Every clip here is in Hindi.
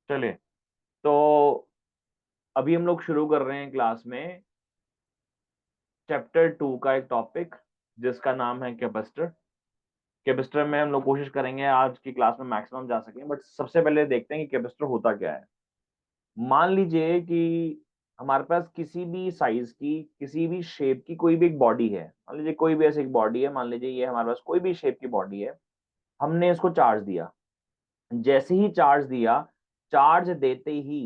चलिए, तो अभी हम लोग शुरू कर रहे हैं क्लास में चैप्टर 2 का एक टॉपिक जिसका नाम है कैपेसिटर। कैपेसिटर में हम लोग कोशिश करेंगे आज की क्लास में मैक्सिमम जा सकें, बट सबसे पहले देखते हैं कि कैपेसिटर होता क्या है। मान लीजिए कि हमारे पास किसी भी साइज की, किसी भी शेप की कोई भी एक बॉडी है। मान लीजिए कोई भी ऐसी एक बॉडी है, मान लीजिए ये हमारे पास कोई भी शेप की बॉडी है। हमने इसको चार्ज दिया। जैसे ही चार्ज दिया, चार्ज देते ही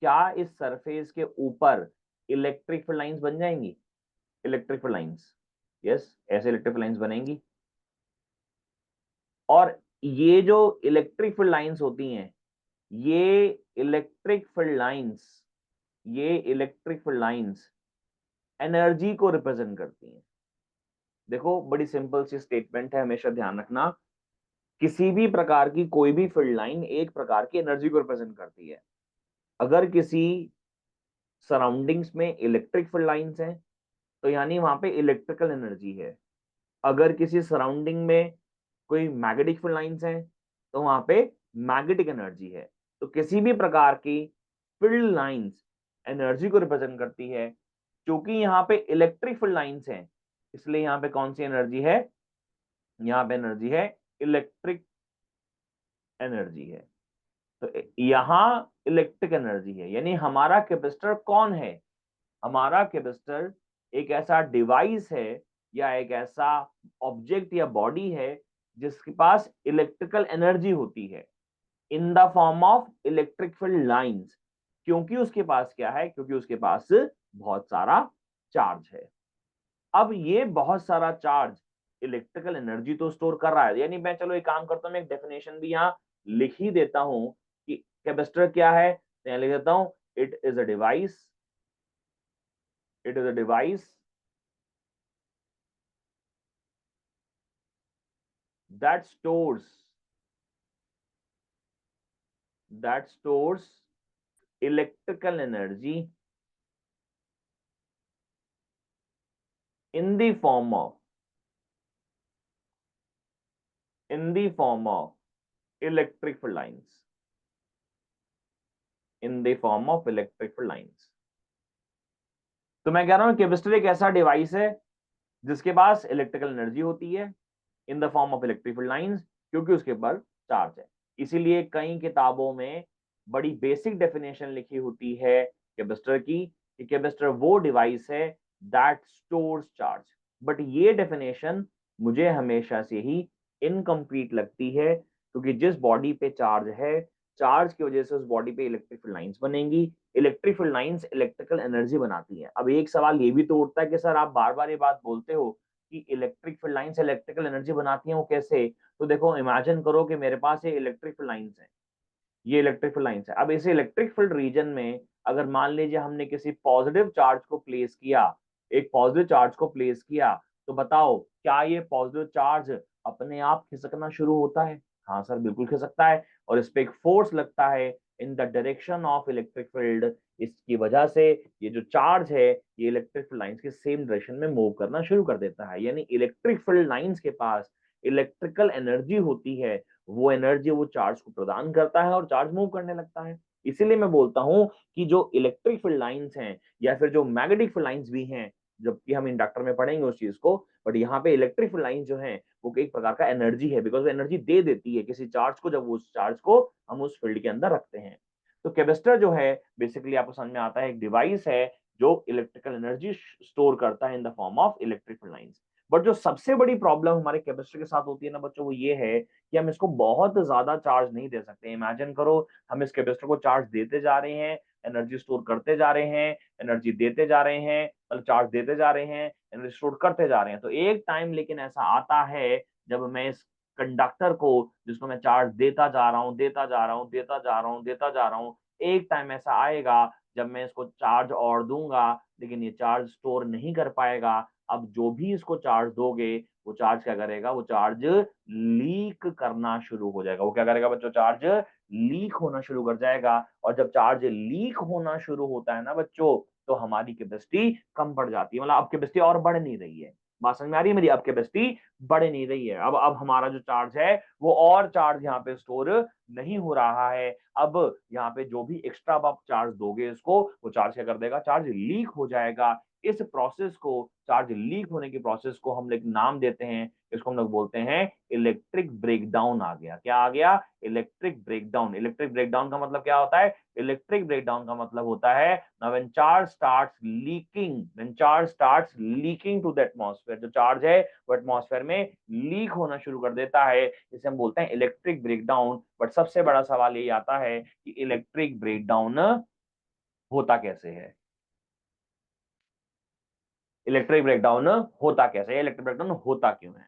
क्या इस सरफेस के ऊपर इलेक्ट्रिक फील्ड लाइंस बन जाएंगी? इलेक्ट्रिक फील्ड लाइंस, यस, ऐसे इलेक्ट्रिक फील्ड लाइंस बनेंगी। और ये जो इलेक्ट्रिक फील्ड लाइंस होती हैं, ये इलेक्ट्रिक फील्ड लाइंस ये इलेक्ट्रिक फील्ड लाइंस एनर्जी को रिप्रेजेंट करती हैं। देखो, बड़ी सिंपल सी स्टेटमेंट है, हमेशा ध्यान रखना। किसी भी प्रकार की कोई भी फील्ड लाइन एक प्रकार की एनर्जी को रिप्रेजेंट करती है। अगर किसी सराउंडिंग्स में इलेक्ट्रिक फील्ड लाइंस हैं, तो यानी वहां पे इलेक्ट्रिकल एनर्जी है। अगर किसी सराउंडिंग में कोई मैग्नेटिक फील्ड लाइंस हैं, तो वहां पे मैग्नेटिक एनर्जी है। तो किसी भी प्रकार की फील्ड लाइंस एनर्जी को रिप्रेजेंट करती है। क्योंकि यहाँ पे इलेक्ट्रिक फील्ड लाइंस हैं, इसलिए यहाँ पे कौन सी एनर्जी है? यहाँ पे एनर्जी है, इलेक्ट्रिक एनर्जी है। तो यहाँ इलेक्ट्रिक एनर्जी है, यानी हमारा कैपेसिटर कौन है? हमारा कैपेसिटर एक ऐसा डिवाइस है, या एक ऐसा ऑब्जेक्ट या बॉडी है जिसके पास इलेक्ट्रिकल एनर्जी होती है इन the form of electric field lines. क्योंकि उसके पास क्या है? क्योंकि उसके पास बहुत सारा चार्ज है। अब ये बहुत सारा चार्ज इलेक्ट्रिकल एनर्जी तो स्टोर कर रहा है। यानी मैं, चलो एक काम करता हूं, मैं एक डेफिनेशन भी यहां लिख ही देता हूं कि कैपेसिटर क्या है। तो यहां लिख देता हूं, it is a device, it is a device that stores that stores electrical energy in the form of in the form of electric field lines, in the form of electric field lines। तो मैं कह रहा हूं कैपेसिटर एक ऐसा डिवाइस है जिसके पास इलेक्ट्रिकल एनर्जी होती है इन the form of electric field lines, क्योंकि उसके ऊपर चार्ज है। इसीलिए कई किताबों में बड़ी बेसिक डेफिनेशन लिखी होती है कैपेसिटर की, कि कैपेसिटर वो डिवाइस है दैट स्टोर्स चार्ज। बट ये डेफिनेशन मुझे हमेशा से ही इनकम्प्लीट लगती है, क्योंकि जिस बॉडी पे चार्ज है, चार्ज की वजह से उस बॉडी पे इलेक्ट्रिक फील्ड लाइंस बनेंगी। Electric field lines electrical energy बनाती है। अब एक सवाल ये भी तो उठता है कि सर आप बार बार ये बात बोलते हो कि electric field lines electrical energy बनाती हैं, वो कैसे? तो देखो, इमेजिन करो कि मेरे पास ये इलेक्ट्रिक फील्ड लाइंस है, ये इलेक्ट्रिक फील्ड लाइंस है। अब इस इलेक्ट्रिक फील्ड रीजन में अगर मान लीजिए हमने किसी पॉजिटिव चार्ज को प्लेस किया, एक पॉजिटिव चार्ज को प्लेस किया, तो बताओ क्या ये पॉजिटिव चार्ज अपने आप खिसकना शुरू होता है? हाँ सर, बिल्कुल खिसकता है। और इस पे एक फोर्स लगता है in the direction of electric field. इसकी वजह से ये जो चार्ज है, ये इलेक्ट्रिक फील्ड लाइंस के सेम डायरेक्शन में मूव करना शुरू कर देता है। यानी इलेक्ट्रिक फील्ड लाइंस के पास इलेक्ट्रिकल एनर्जी होती है, वो एनर्जी वो चार्ज को प्रदान करता है और चार्ज मूव करने लगता है। इसीलिए मैं बोलता हूं कि जो इलेक्ट्रिक फील्ड लाइंस हैं, या फिर जो मैग्नेटिक फील्ड लाइंस भी हैं, जबकि हम इंडक्टर में पढ़ेंगे उस चीज को, बट यहाँ पे इलेक्ट्रिक फील्ड लाइंस जो है वो एक प्रकार का एनर्जी है, बिकॉज वो एनर्जी दे देती है किसी चार्ज को, जब वो उस चार्ज को हम उस फील्ड के अंदर रखते हैं। तो कैपेसिटर जो है, बेसिकली आपको समझ में आता है, एक डिवाइस है जो इलेक्ट्रिकल एनर्जी स्टोर करता है इन the form of electric field lines. But जो सबसे बड़ी प्रॉब्लम हमारे कैपेसिटर के साथ होती है ना बच्चों, वो ये है कि हम इसको बहुत ज्यादा चार्ज नहीं दे सकते। इमेजिन करो, हम इस कैपेसिटर को चार्ज देते जा रहे हैं, एनर्जी स्टोर करते जा रहे हैं, एनर्जी देते जा रहे हैं, मतलब चार्ज देते जा रहे हैं, एनर्जी स्टोर करते जा रहे हैं। तो एक टाइम लेकिन ऐसा आता है जब मैं इस कंडक्टर को, जिसको मैं चार्ज देता जा रहा हूँ, देता जा रहा हूँ, देता जा रहा हूँ, देता जा रहा हूँ, एक टाइम ऐसा आएगा जब मैं इसको चार्ज और दूंगा, लेकिन ये चार्ज स्टोर नहीं कर पाएगा। अब जो भी इसको चार्ज दोगे, वो चार्ज क्या करेगा? वो चार्ज लीक करना शुरू हो जाएगा। वो क्या करेगा बच्चों? चार्ज लीक होना शुरू कर जाएगा। और जब चार्ज लीक होना शुरू होता है ना बच्चों, तो हमारी कैपेसिटी कम पड़ जाती है। मतलब अब कैपेसिटी और बढ़ नहीं रही है। बात समझ में आ रही है मेरी? अब कैपेसिटी बढ़ नहीं रही है। अब हमारा जो चार्ज है वो और चार्ज यहाँ पे स्टोर नहीं हो रहा है। अब यहाँ पे जो भी एक्स्ट्रा आप चार्ज दोगे इसको, वो चार्ज क्या कर देगा, चार्ज लीक हो जाएगा। इस प्रोसेस को, चार्ज लीक होने की प्रोसेस को हम एक नाम देते हैं, इसको हम लोग बोलते हैं इलेक्ट्रिक ब्रेकडाउन। आ गया, क्या आ गया, इलेक्ट्रिक ब्रेकडाउन। इलेक्ट्रिक ब्रेकडाउन का मतलब क्या होता है, इलेक्ट्रिक ब्रेकडाउन का मतलब होता है now when charge starts leaking, when charge starts leaking to the atmosphere, जो चार्ज है वो एटमॉस्फेयर में लीक होना शुरू कर देता है, इसे हम बोलते हैं इलेक्ट्रिक ब्रेकडाउन। बट सबसे बड़ा सवाल ये आता है कि इलेक्ट्रिक ब्रेकडाउन होता कैसे है, इलेक्ट्रिक ब्रेकडाउन होता कैसे है, इलेक्ट्रिक ब्रेकडाउन होता क्यों है।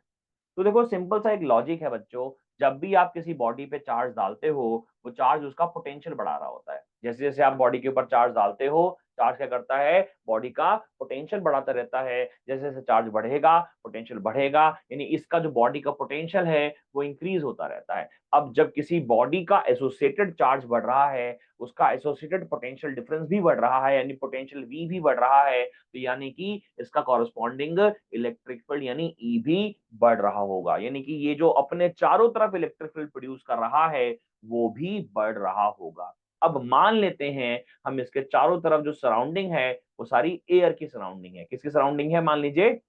तो देखो सिंपल सा एक लॉजिक है बच्चों, जब भी आप किसी बॉडी पे चार्ज डालते हो, वो चार्ज उसका पोटेंशियल बढ़ा रहा होता है। जैसे जैसे आप बॉडी के ऊपर चार्ज डालते हो, चार्ज क्या करता है, बॉडी का पोटेंशियल बढ़ाता रहता है। जैसे जैसे चार्ज बढ़ेगा, पोटेंशियल बढ़ेगा, यानी इसका जो बॉडी का पोटेंशियल है वो इंक्रीज होता रहता है। अब जब किसी बॉडी का एसोसिएटेड चार्ज बढ़ रहा है, उसका एसोसिएटेड पोटेंशियल डिफरेंस भी बढ़ रहा है, यानी पोटेंशियल वी भी बढ़ रहा है, तो यानी कि इसका कॉरस्पॉन्डिंग इलेक्ट्रिक फील्ड यानी ई भी बढ़ रहा होगा। यानी कि ये जो अपने चारों तरफ इलेक्ट्रिक फील्ड प्रोड्यूस कर रहा है वो भी बढ़ रहा होगा। अब मान लेते हैं हम इसके चारों तरफ जो सराउंडिंग है वो सारी एयर की सराउंडिंग है। किसकी सराउंडिंग है, मान लीजिए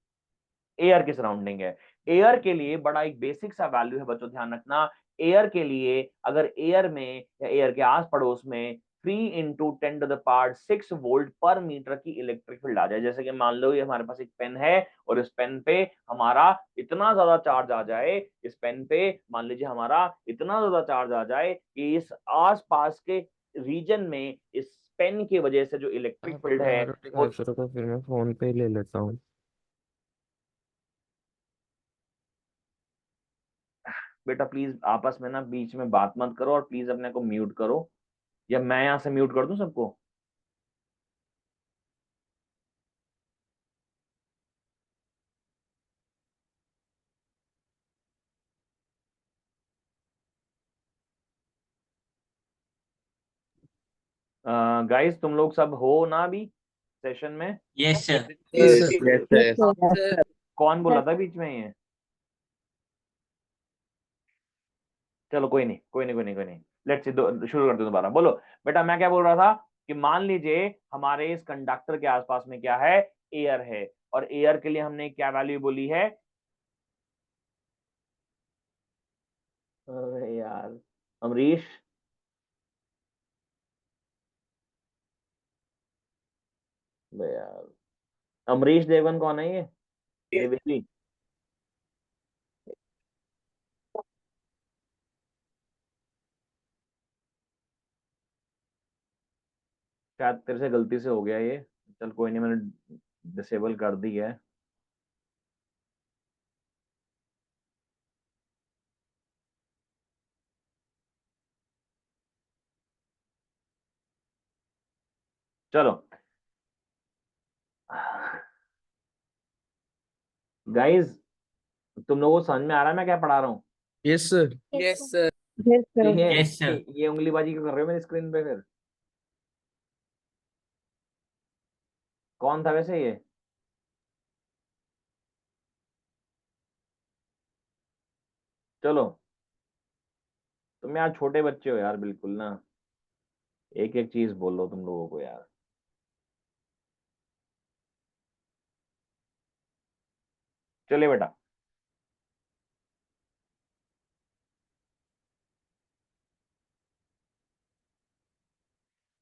एयर की सराउंडिंग है। एयर के लिए बड़ा एक बेसिक सा वैल्यू है बच्चों, ध्यान रखना। एयर के लिए अगर एयर में या एयर के आस पड़ोस में 3 × 10⁻⁶ वोल्ट पर मीटर की इलेक्ट्रिक फील्ड आ जाए, जैसे कि मान लो ये हमारे पास एक पेन है और इस पेन पे हमारा इतना ज्यादा चार्ज आ जाए, इस पेन पे मान लीजिए हमारा इतना ज्यादा चार्ज आ जाए कि इस आसपास के रीजन में इस पेन की वजह से जो इलेक्ट्रिक आप फील्ड अपना है रोटी खा वो, के रखो, फिर मैं फोन पे ही ले लेता हूँ। बेटा प्लीज आपस में ना बीच में बात मत करो और प्लीज अपने को म्यूट करो, या मैं यहाँ से म्यूट कर दूं सबको। गाइस तुम लोग सब हो ना अभी सेशन में। Yes sir. Yes yes sir. Yes Yes, sir. sir. कौन बोला था बीच में ये, चलो कोई नहीं कोई नहीं कोई नहीं कोई नहीं, लेट्स सी, शुरू करते हैं दोबारा। बोलो बेटा, मैं क्या बोल रहा था कि मान लीजिए हमारे इस कंडक्टर के आसपास में क्या है, एयर है, और एयर के लिए हमने क्या वैल्यू बोली है, अरे यार अमरीश, बे यार अमरीश देवगन कौन है ये, देवेली, शायद तेरे से गलती से हो गया ये। चल कोई नहीं, मैंने डिसेबल कर दी है। चलो गाइस, तुम लोगों को समझ में आ रहा है मैं क्या पढ़ा रहा हूँ। Yes sir. Yes sir. Yes, sir. Yes sir. ये उंगलीबाजी क्यों कर रहे हो मेरी स्क्रीन पे फिर, कौन था वैसे ये, चलो तुम यार छोटे बच्चे हो यार बिल्कुल ना, एक एक चीज बोलो तुम लोगों को यार। चलिए बेटा,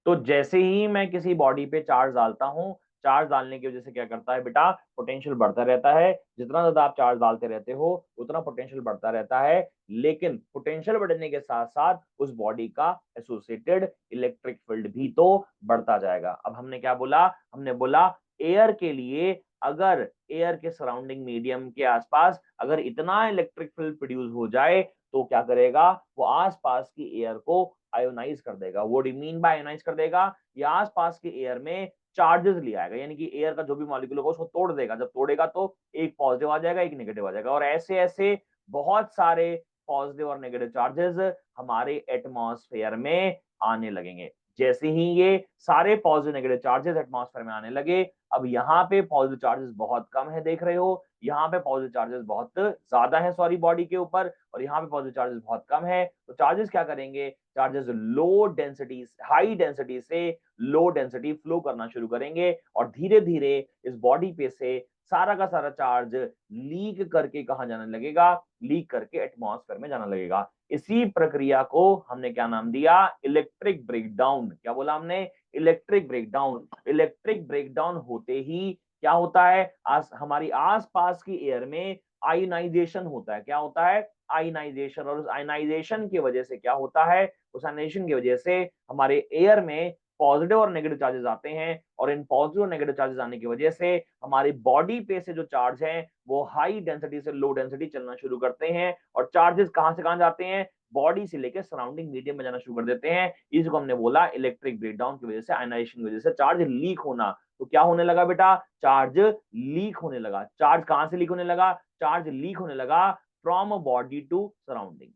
तो जैसे ही मैं किसी बॉडी पे चार्ज डालता हूँ, चार्ज डालने की वजह से क्या करता है बेटा, पोटेंशियल बढ़ता रहता है। जितना ज्यादा आप चार्ज डालते रहते हो उतना पोटेंशियल बढ़ता रहता है, लेकिन पोटेंशियल बढ़ने के साथ साथ उस बॉडी का एसोसिएटेड इलेक्ट्रिक फील्ड भी तो बढ़ता जाएगा। अब हमने क्या बोला, हमने बोला एयर के लिए अगर एयर के सराउंडिंग मीडियम के आसपास अगर इतना इलेक्ट्रिक फील्ड प्रोड्यूस हो जाए तो क्या करेगा, वो आसपास की एयर को आयोनाइज कर देगा। वो मीन बाय आयोनाइज कर देगा, ये आसपास के एयर में चार्जेस ले आएगा, यानी कि एयर का जो भी मॉलिक्यूल होगा उसको तोड़ देगा। जब तोड़ेगा तो एक पॉजिटिव आ जाएगा, एक नेगेटिव आ जाएगा, और ऐसे ऐसे बहुत सारे पॉजिटिव और नेगेटिव चार्जेस हमारे एटमॉस्फेयर में आने लगेंगे। जैसे ही ये सारे पॉजिटिव नेगेटिव चार्जेस एटमॉस्फेयर में आने लगे, अब यहाँ पे पॉजिटिव चार्जेस बहुत कम है, देख रहे हो, यहाँ पे पॉजिटिव चार्जेस बहुत ज्यादा है सॉरी बॉडी के ऊपर, और यहाँ पे पॉजिटिव चार्जेस बहुत कम है। तो चार्जेस क्या करेंगे, charges low density high density से लो डेंसिटी फ्लो करना शुरू करेंगे, और धीरे धीरे इस बॉडी पे से सारा का सारा चार्ज लीक करके कहाँ जाने लगेगा, लीक करके एटमॉस्फेयर में जाने लगेगा। इसी प्रक्रिया को हमने क्या नाम दिया, इलेक्ट्रिक ब्रेकडाउन। क्या बोला हमने, इलेक्ट्रिक ब्रेकडाउन। इलेक्ट्रिक ब्रेकडाउन होते ही क्या होता है, हमारी आसपास की एयर में आयोनाइजेशन होता है। क्या होता है, आयोनाइजेशन। और उस आयोनाइजेशन की वजह से क्या होता है, उस आयोनाइजेशन की वजह से हमारे एयर में पॉजिटिव और नेगेटिव चार्जेस आते हैं, और इन पॉजिटिव और नेगेटिव चार्जेस आने की वजह से हमारी बॉडी पे से जो चार्ज हैं वो हाई डेंसिटी से लो डेंसिटी चलना शुरू करते हैं, और चार्जेस कहां से कहां जाते हैं, बॉडी से लेकर सराउंडिंग मीडियम में जाना शुरू कर देते हैं। इसको हमने बोला इलेक्ट्रिक ब्रेकडाउन की वजह से, आयनाइजेशन की वजह से चार्ज लीक होना। तो क्या होने लगा बेटा, चार्ज लीक होने लगा। चार्ज कहां से लीक होने लगा, चार्ज लीक होने लगा from a body to surrounding,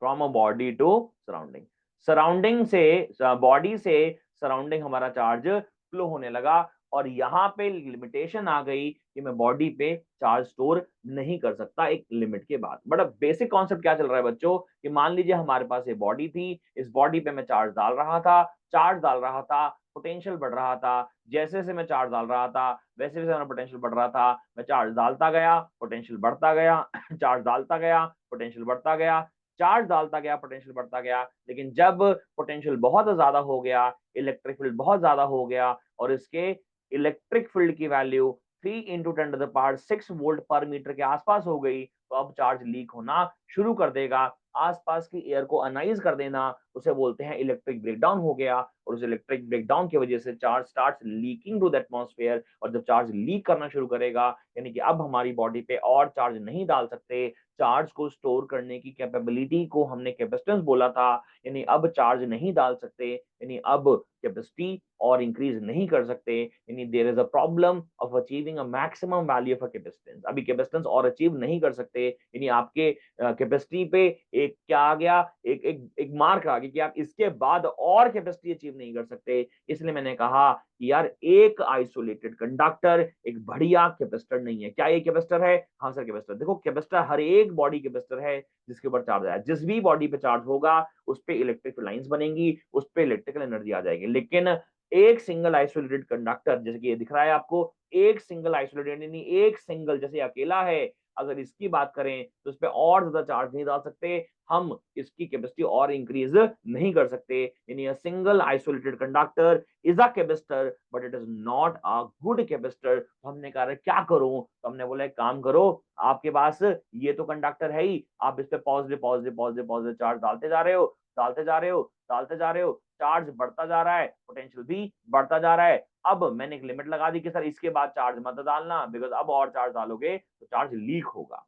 from a body to surrounding. Surrounding से, बॉडी से सराउंडिंग हमारा चार्ज फ्लो होने लगा, और यहां पे लिमिटेशन आ गई कि मैं बॉडी पे चार्ज स्टोर नहीं कर सकता एक लिमिट के बाद। बड़ा बेसिक कॉन्सेप्ट क्या चल रहा है बच्चों, कि मान लीजिए हमारे पास ये बॉडी थी, इस बॉडी पे मैं चार्ज डाल रहा था, चार्ज डाल रहा था, पोटेंशियल बढ़ रहा था, जैसे जैसे मैं चार्ज डाल रहा था वैसे वैसे मेरा पोटेंशियल बढ़ रहा था, मैं चार्ज डालता गया, पोटेंशियल बढ़ता गया, चार्ज डालता गया, पोटेंशियल बढ़ता गया, चार्ज डालता गया, पोटेंशियल बढ़ता गया। लेकिन जब पोटेंशियल बहुत ज्यादा हो गया, इलेक्ट्रिक फील्ड बहुत ज्यादा हो गया, और इसके इलेक्ट्रिक फील्ड की वैल्यू 3 × 10⁻⁶ वोल्ट पर मीटर के आसपास हो गई, तो अब चार्ज लीक होना शुरू कर देगा। आसपास की एयर को अनाइज कर देना, उसे बोलते हैं इलेक्ट्रिक ब्रेकडाउन हो गया। और उस इलेक्ट्रिक ब्रेकडाउन की वजह से charge starts leaking to the atmosphere, और जब चार्ज लीक करना शुरू करेगा, यानी कि अब हमारी बॉडी पे और चार्ज नहीं डाल सकते, चार्ज को स्टोर करने की कैपेबिलिटी को हमने कैपेसिटेंस बोला था, यानी अब चार्ज नहीं डाल सकते, यानी अब कैपेसिटी और इंक्रीज नहीं कर सकते, यानी there is a problem of achieving a maximum value of a capacitance. अभी कैपेसिटेंस और अचीव नहीं कर सकते, यानी आपके कैपेसिटी पे एक क्या आ गया, एक एक एक मार्क आ गया कि आप इसके बाद और कैपेसिटी अचीव नहीं कर सकते। इसलिए मैंने कहा कि यार एक आइसोलेटेड कंडक्टर एक बढ़िया कैपेसिटर नहीं है। क्या ये कैपेसिटर है, हाँ सर कैपेसिटर। देखो कैपेसिटर हर एक बॉडी कैपेसिटर है जिसके ऊपर चार्ज है, जिस भी बॉडी पे चार्ज होगा उस पे इलेक्ट्रिक लाइंस बनेंगी, उस पे इलेक्ट्रिकल एनर्जी आ जाएगी। लेकिन एक सिंगल आइसोलेटेड कंडक्टर, जैसे कि ये दिख रहा है आपको, एक सिंगल आइसोलेटेड यानी एक सिंगल जैसे अकेला है, अगर इसकी बात करें तो उस पर और ज्यादा चार्ज नहीं डाल सकते हम, इसकी कैपेसिटी और इंक्रीज नहीं कर सकते। यानी a single isolated conductor is a capacitor but it is not a good capacitor. तो हमने कहा क्या करूं, तो हमने बोला एक काम करो, आपके पास ये तो कंडक्टर है ही, आप इस पे positive positive positive positive charge डालते जा रहे हो, डालते जा रहे हो, डालते जा रहे हो, चार्ज बढ़ता जा रहा है, पोटेंशियल भी बढ़ता जा रहा है। अब मैंने एक लिमिट लगा दी कि सर इसके बाद चार्ज मत डालना, बिकॉज अब और चार्ज डालोगे तो चार्ज लीक होगा।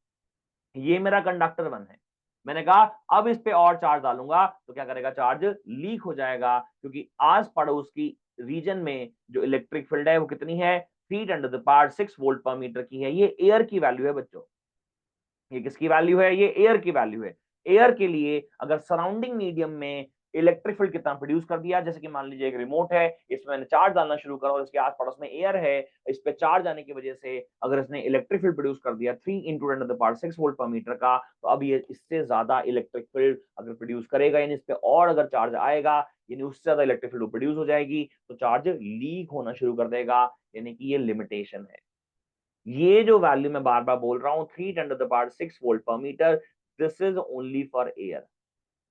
ये मेरा कंडक्टर 1 है। मैंने कहा अब इस पे और चार्ज डालूंगा तो क्या करेगा, चार्ज लीक हो जाएगा, क्योंकि आस पड़ोस की रीजन में जो इलेक्ट्रिक फील्ड है वो कितनी है, 3 × 10⁻⁶ वोल्ट पर मीटर की है। ये एयर की वैल्यू है बच्चों, ये किसकी वैल्यू है, ये एयर की वैल्यू है। एयर के लिए अगर सराउंडिंग मीडियम में इलेक्ट्रिक फील्ड कितना प्रोड्यूस कर दिया, जैसे कि मान लीजिए एक रिमोट है, इसमें मैंने चार्ज डालना शुरू करा और इसके आस पड़ोस में एयर है, इस पे चार्ज आने की वजह से अगर इसने इलेक्ट्रिक फील्ड प्रोड्यूस कर दिया 3 × 10⁻⁶ वोल्ट पर मीटर का, तो अब ये इससे ज्यादा इलेक्ट्रिक फील्ड अगर प्रोड्यूस करेगा, यानी इस पे और अगर चार्ज आएगा, यानी उससे ज्यादा इलेक्ट्रिक फील्ड प्रोड्यूस हो जाएगी, तो चार्ज लीक होना शुरू कर देगा। यानी कि ये लिमिटेशन है। ये जो वैल्यू मैं बार बार बोल रहा हूं 3 × 10⁻⁶ वोल्ट पर metre, this is only for air.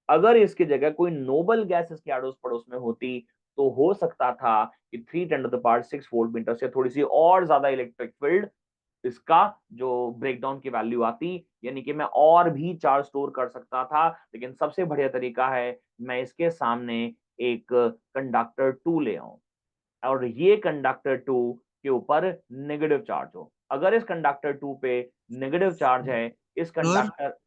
अगर इसकी जगह कोई नोबल गैस इसके अड़ोस पड़ोस में होती तो हो सकता था कि 3 × 10⁻⁶ वोल्ट मीटर से थोड़ी सी और ज्यादा इलेक्ट्रिक फील्ड इसका जो ब्रेकडाउन की वैल्यू आती, यानी कि मैं और भी चार्ज स्टोर कर सकता था। लेकिन सबसे बढ़िया तरीका है मैं इसके सामने एक कंडक्टर 2 ले आऊं, और ये कंडक्टर 2 के ऊपर नेगेटिव चार्ज हो। अगर इस कंडक्टर 2 पे नेगेटिव चार्ज है, इस सर कंडक्टर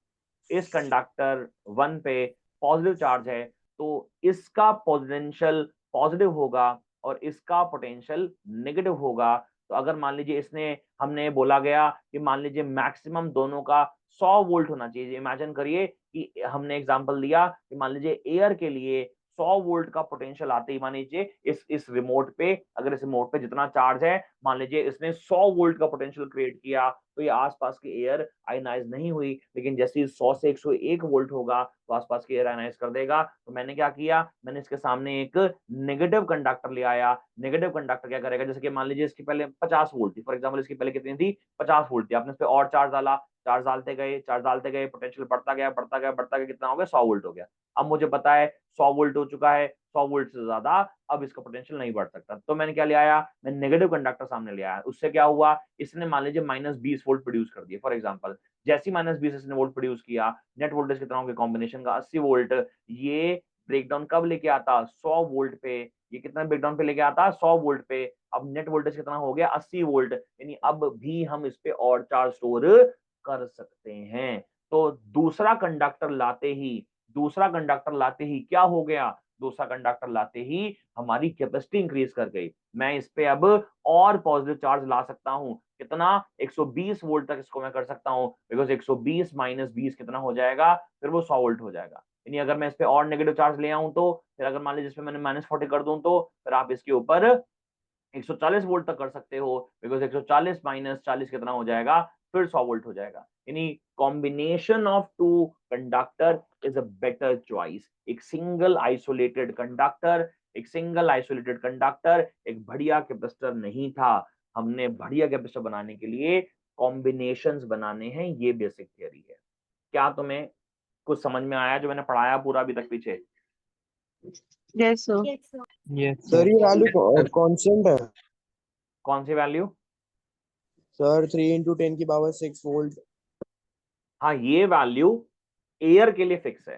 इस कंडक्टर 1 पे पॉजिटिव चार्ज है, तो इसका पोटेंशियल पॉजिटिव होगा और इसका पोटेंशियल नेगेटिव होगा। तो अगर मान लीजिए इसने, हमने बोला गया कि मान लीजिए मैक्सिमम दोनों का 100 वोल्ट होना चाहिए। इमेजिन करिए कि हमने एग्जांपल दिया कि मान लीजिए एयर के लिए 100 वोल्ट का पोटेंशियल आते ही, मान लीजिए इस रिमोट पे, अगर इस रिमोट पे जितना चार्ज है, मान लीजिए इसने 100 वोल्ट का पोटेंशियल क्रिएट किया, तो ये आसपास की एयर आयनाइज नहीं हुई, लेकिन जैसे ही 100 से 101 वोल्ट होगा तो आसपास की एयर आयनाइज कर देगा। तो मैंने क्या किया, मैंने इसके सामने एक नेगेटिव कंडक्टर ले आया। नेगेटिव कंडक्टर क्या करेगा, जैसे कि मान लीजिए इसकी पहले 50 वोल्ट थी, फॉर एग्जांपल इसकी पहले कितनी थी, 50 वोल्ट थी, आपने इस पे और चार्ज डाला, चार्ज डालते गए, चार्ज डालते गए, पोटेंशियल बढ़ता गया, बढ़ता गया, बढ़ता गया, कितना हो गया, 100 वोल्ट हो गया। अब मुझे पता है 100 वोल्ट हो चुका है, 100 वोल्ट से ज्यादा अब इसका पोटेंशियल नहीं बढ़ सकता, तो मैंने क्या ले आया, मैंने नेगेटिव कंडक्टर सामने ले आया। उससे क्या हुआ, इसने मान लीजिए -20 वोल्ट प्रोड्यूस कर दिया, फॉर एग्जांपल। जैसे ही -20 इसने वोल्ट प्रोड्यूस किया, नेट वोल्टेज कितना हो गया, कॉम्बिनेशन का 80 वोल्ट। ये ब्रेकडाउन कब लेके आता, 100 वोल्ट पे। ये कितना ब्रेकडाउन पे लेके आता, 100 वोल्ट पे। अब नेट वोल्टेज कितना हो गया, 80 वोल्ट, यानी अब भी हम इस पे और चार्ज स्टोर कर सकते हैं। तो दूसरा कंडक्टर लाते ही क्या हो गया, दूसरा कंडक्टर लाते ही हमारी कैपेसिटी इंक्रीज कर गई। मैं इस पे अब और पॉजिटिव चार्ज ला सकता हूं, कितना, 120 वोल्ट तक इसको मैं कर सकता हूं, बिकॉज 120 -20 कितना हो जाएगा, फिर वो 100 वोल्ट हो जाएगा। यानी अगर मैं इस पे और नेगेटिव चार्ज ले आऊं, तो फिर अगर मान लीजिए इसमें मैंने -40 कर दूं, तो फिर आप इसके ऊपर 140 वोल्ट तक कर सकते हो, बिकॉज 140 -40 कितना हो जाएगा, फिर 100 वोल्ट हो जाएगा। यानी combination of two conductor is a better choice. एक सिंगल आइसोलेटेड कंडक्टर एक बढ़िया कैपेसिटर नहीं था। हमने बढ़िया कैपेसिटर बनाने के लिए कॉम्बिनेशंस बनाने हैं, ये बेसिक थियरी है। क्या तुम्हें कुछ समझ में आया जो मैंने पढ़ाया पूरा अभी तक पीछे? Yes sir. यस सर ये वैल्यू सर। कांस्टेंट है कौन सी वैल्यू? Sir, 3 × 10⁻⁶ volt. हाँ, ये वैल्यू एयर के लिए फिक्स है।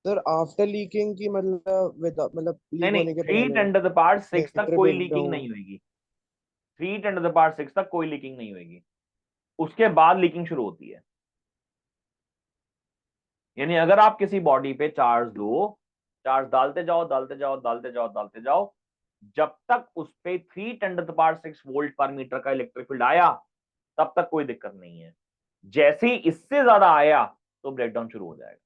सर आफ्टर लीकिंग की मतलब मतलब नहीं लीक नहीं, होने के 3 × 10⁻⁶ तक कोई लीकिंग पहले। नहीं होगी। 3 × 10⁻⁶ तक कोई लीकिंग नहीं होगी, उसके बाद लीकिंग शुरू होती है। यानी अगर आप किसी बॉडी पे चार्ज दो, चार्ज डालते जाओ, डालते जाओ, डालते जाओ, डालते जाओ, जब तक उस पे 3 × 10⁻⁶ वोल्ट पर मीटर का इलेक्ट्रिक फील्ड आया, तब तक कोई दिक्कत नहीं है। जैसे ही इससे ज्यादा आया तो ब्रेकडाउन शुरू हो जाएगा।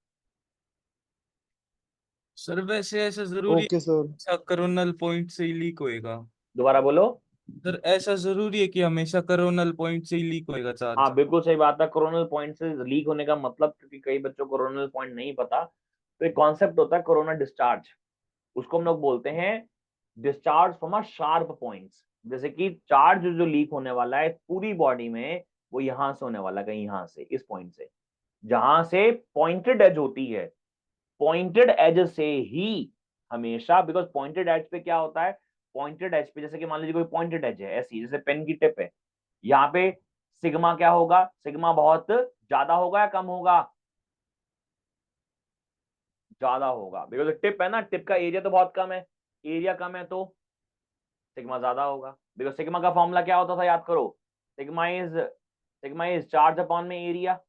सर वैसे ऐसा जरूरी ओके सर। है कोरोनल पॉइंट से ही लीक होएगा? दोबारा बोलो। सर ऐसा जरूरी है कि हमेशा कोरोनल पॉइंट से ही लीक होएगा चार्ज? हाँ, बिल्कुल सही बात है। कोरोनल पॉइंट से लीक होने का मतलब, क्योंकि कई बच्चों को कोरोनल पॉइंट नहीं पता, तो एक कॉन्सेप्ट होता है कोरोना डिस्चार्ज। उसको हम लोग बोलते हैं discharge from a sharp points. जैसे कि चार्ज जो लीक होने वाला है पूरी बॉडी में, वो यहां से होने वाला है, कहीं यहां से, इस पॉइंट से, जहां से पॉइंटेड एज होती है। पॉइंटेड एज से ही हमेशा, बिकॉज पॉइंटेड एज पे क्या होता है, पॉइंटेड एज पे जैसे कि मान लीजिए कोई पॉइंटेड एज है ऐसी, जैसे पेन की टिप है, यहाँ पे सिग्मा क्या होगा, सिग्मा बहुत ज्यादा होगा या कम होगा, ज्यादा होगा, बिकॉज टिप है ना, टिप का एरिया तो बहुत कम है, एरिया कम है तो सिग्मा ज्यादा होगा। बिकॉज सिग्मा का फॉर्मूला क्या होता था, याद करो, सिग्मा इज चार्ज अपॉन में एरिया।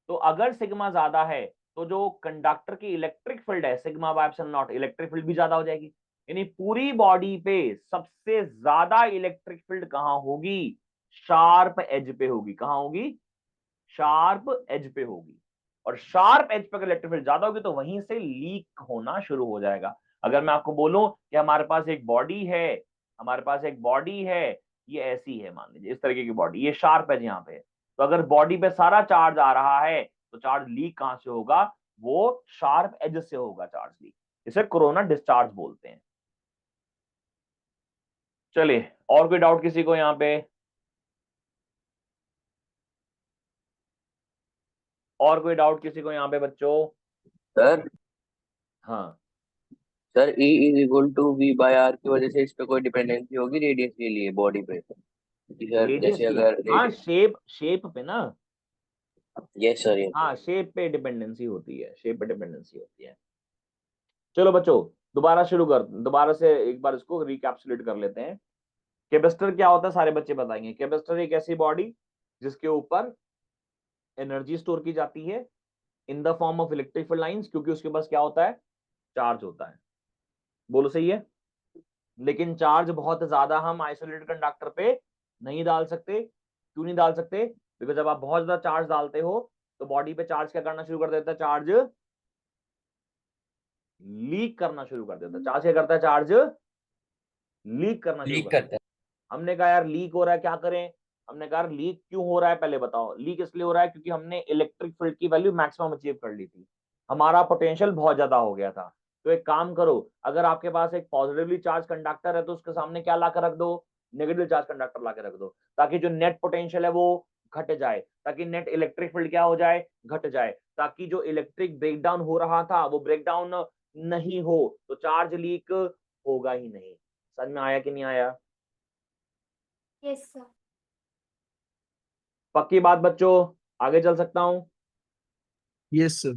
तो अगर सिग्मा ज्यादा है, तो जो कंडक्टर की इलेक्ट्रिक फील्ड है, sigma by epsilon not, electric field भी ज्यादा हो जाएगी। यानी पूरी बॉडी पे सबसे ज्यादा इलेक्ट्रिक फील्ड कहां होगी, शार्प एज पे होगी। कहां होगी, शार्प एज पे होगी। और शार्प एज पे अगर इलेक्ट्रिक फील्ड ज्यादा होगी, तो वहीं से लीक होना शुरू हो जाएगा। अगर मैं आपको बोलूं कि हमारे पास एक बॉडी है, हमारे पास एक बॉडी है, ये ऐसी है, मान लीजिए इस तरीके की बॉडी, ये शार्प एज यहाँ पे है, तो अगर बॉडी पे सारा चार्ज आ रहा है, तो चार्ज लीक कहां से होगा, वो शार्प एज से होगा चार्ज लीक। इसे कोरोना डिस्चार्ज बोलते हैं। चलिए, और कोई डाउट किसी को यहाँ पे? और कोई डाउट किसी को यहाँ पे बच्चों? सर हाँ, सर E = V/R की वजह से इस पे कोई डिपेंडेंसी होगी रेडियस के लिए बॉडी पे? कि सर रेडियस जैसे की, अगर हाँ, रेडियस। शेप पे ना। यस सर, यस हाँ, शेप पे डिपेंडेंसी होती है, शेप पे डिपेंडेंसी होती है। चलो बच्चों, दोबारा से एक बार इसको रिकैप्सुलेट कर लेते हैं। कैपेसिटर क्या होता है, सारे बच्चे बताएंगे। कैपेसिटर एक ऐसी बॉडी जिसके ऊपर एनर्जी स्टोर की जाती है इन the form of electric field lines, क्योंकि उसके पास क्या होता है, चार्ज होता है। बोलो सही है। लेकिन चार्ज बहुत ज्यादा हम आइसोलेटेड कंडक्टर पे नहीं डाल सकते। क्यों नहीं डाल सकते, बिकॉज जब आप बहुत ज्यादा चार्ज डालते हो, तो बॉडी पे चार्ज क्या करना शुरू कर देता है, चार्ज लीक करना शुरू कर देता है। चार्ज क्या करता है? चार्ज लीक करना शुरू लीक कर करता है। हमने कहा यार लीक हो रहा है, क्या करें? हमने कहा लीक क्यों हो रहा है पहले बताओ। लीक इसलिए हो रहा है क्योंकि हमने इलेक्ट्रिक फील्ड की वैल्यू मैक्सिमम अचीव कर ली थी, हमारा पोटेंशियल बहुत ज्यादा हो गया था। तो एक काम करो, अगर आपके पास एक पॉजिटिवली चार्ज कंडक्टर है तो उसके सामने क्या ला कर रख दो? नेगेटिव चार्ज कंडक्टर ला के रख दो, ताकि जो नेट पोटेंशियल है वो घट जाए, ताकि नेट इलेक्ट्रिक फील्ड क्या हो जाए? घट जाए, ताकि जो इलेक्ट्रिक ब्रेकडाउन हो रहा था वो ब्रेकडाउन नहीं हो, तो चार्ज लीक होगा ही नहीं। समझ में आया कि नहीं आया? Yes sir. पक्की बात बच्चों, आगे चल सकता हूं? Yes sir.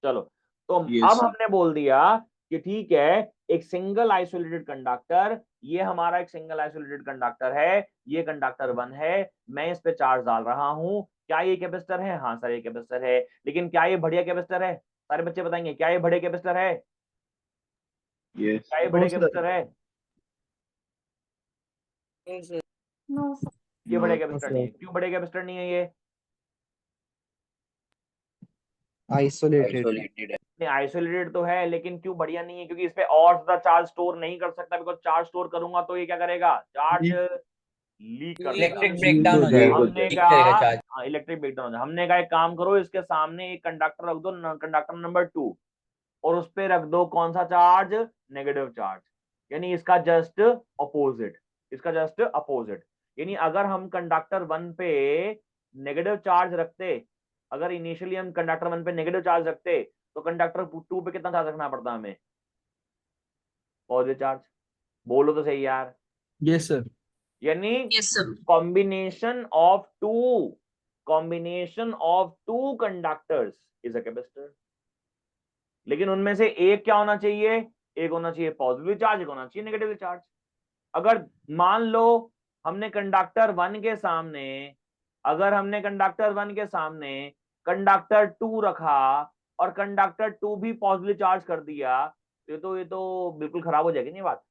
चलो, तो Yes, अब sir. हमने बोल दिया कि ठीक है, एक सिंगल आइसोलेटेड कंडक्टर, ये हमारा एक सिंगल आइसोलेटेड कंडक्टर है, ये कंडक्टर 1 है, मैं इस पे चार्ज डाल रहा हूं। क्या ये कैपेसिटर है? हाँ सर ये कैपेसिटर है। लेकिन क्या ये बढ़िया कैपेसिटर है? सारे बच्चे बताएंगे, क्या ये बढ़िया कैपेसिटर है? Yes. क्या ये बढ़िया कैपेसिटर है? No sir. ये बढ़िया No. कैपेसिटर नहीं है। क्यों बढ़िया कैपेसिटर नहीं है? ये Isolated. आइसोलेटेड है। नहीं, आइसोलेटेड तो है, लेकिन क्यों बढ़िया नहीं है? क्योंकि इस पे और ज्यादा चार्ज स्टोर नहीं कर सकता, बिकॉज चार्ज स्टोर करूंगा तो ये क्या करेगा? चार्ज लीक कर देगा। इलेक्ट्रिक ब्रेकडाउन हो जाएगा। हमने लीक करेगा कहा चार्ज। इलेक्ट्रिक ब्रेकडाउन हो जाए। हमने कहा एक काम करो, इसके सामने एक कंडक्टर रख दो, कंडक्टर नंबर 2, और उस पे रख दो कौन सा चार्ज? नेगेटिव चार्ज, यानी इसका जस्ट अपोजिट, इसका जस्ट अपोजिट। यानी अगर हम कंडक्टर 1 पे नेगेटिव चार्ज रखते, अगर इनिशियली हम कंडक्टर 1 पे नेगेटिव चार्ज रखते, तो कंडक्टर 2 पे कितना चार्ज रखना पड़ता हमें? Positive charge. बोलो तो सही यार। Yes, sir. यानी Yes, sir. combination of two conductors is a capacitor। लेकिन उनमें से एक क्या होना चाहिए? एक होना चाहिए पॉजिटिव चार्ज, एक होना चाहिए नेगेटिव चार्ज। अगर मान लो हमने कंडक्टर 1 के सामने, अगर हमने कंडक्टर 1 के सामने कंडक्टर 2 रखा और कंडक्टर 2 भी पॉजिटिव चार्ज कर दिया, तो ये तो बिल्कुल खराब हो जाएगी नहीं बात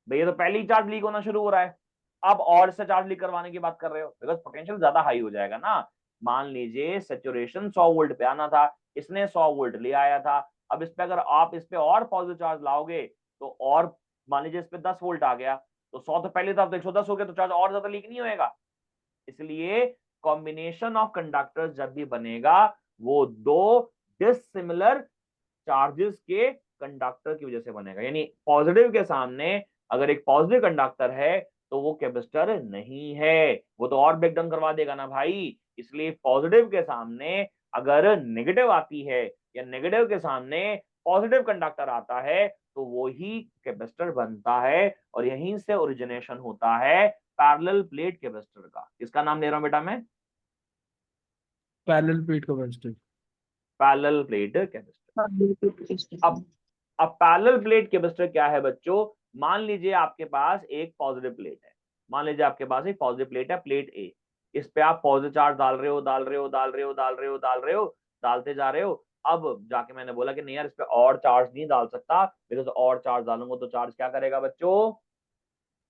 भैया। तो पहले ही चार्ज लीक होना शुरू हो रहा है, अब और से चार्ज लीक करवाने की बात कर रहे हो, बिकॉज पोटेंशियल ज्यादा हाई हो जाएगा ना। मान लीजिए सैचुरेशन 100 वोल्ट पे आना था, इसने 100 वोल्ट ले आया था। अब इस पे अगर आप इस पे और पॉजिटिव चार्ज लाओगे तो और, मान लीजिए इस पे 10 वोल्ट आ गया, तो 100 तो पहले था, अब 110 हो गया, तो चार्ज और ज्यादा लीक नहीं होएगा। इसलिए कॉम्बिनेशन ऑफ कंडक्टर्स जब भी बनेगा, वो दो डिसिमिलर चार्जेस के कंडक्टर की वजह से बनेगा। यानी पॉजिटिव के सामने अगर एक पॉजिटिव कंडक्टर है तो वो कैपेसिटर नहीं है, वो तो और ब्रेकडाउन करवा देगा ना भाई। इसलिए पॉजिटिव के सामने अगर नेगेटिव आती है या नेगेटिव के सामने पॉजिटिव कंडक्टर आता है तो वो ही कैपेसिटर बनता है, और यहीं से ओरिजिनेशन होता है पैरेलल प्लेट कैपेसिटर का। इसका नाम ले रहा हूं बेटा मैं, Parallel plate capacitor. Parallel plate capacitor. अब पैरेलल प्लेट कैपेसिटर क्या है बच्चों? मान लीजिए आपके पास एक पॉजिटिव प्लेट है, मान लीजिए आपके पास एक पॉजिटिव प्लेट है, प्लेट ए। इस पे आप पॉजिटिव चार्ज डाल रहे हो, डाल रहे हो, डाल रहे हो, डाल रहे हो, डाल रहे हो, डालते जा रहे हो। अब जाके मैंने बोला कि नहीं यार, इस पे और चार्ज नहीं डाल सकता, बिकॉज और चार्ज डालूंगा तो चार्ज क्या करेगा बच्चों?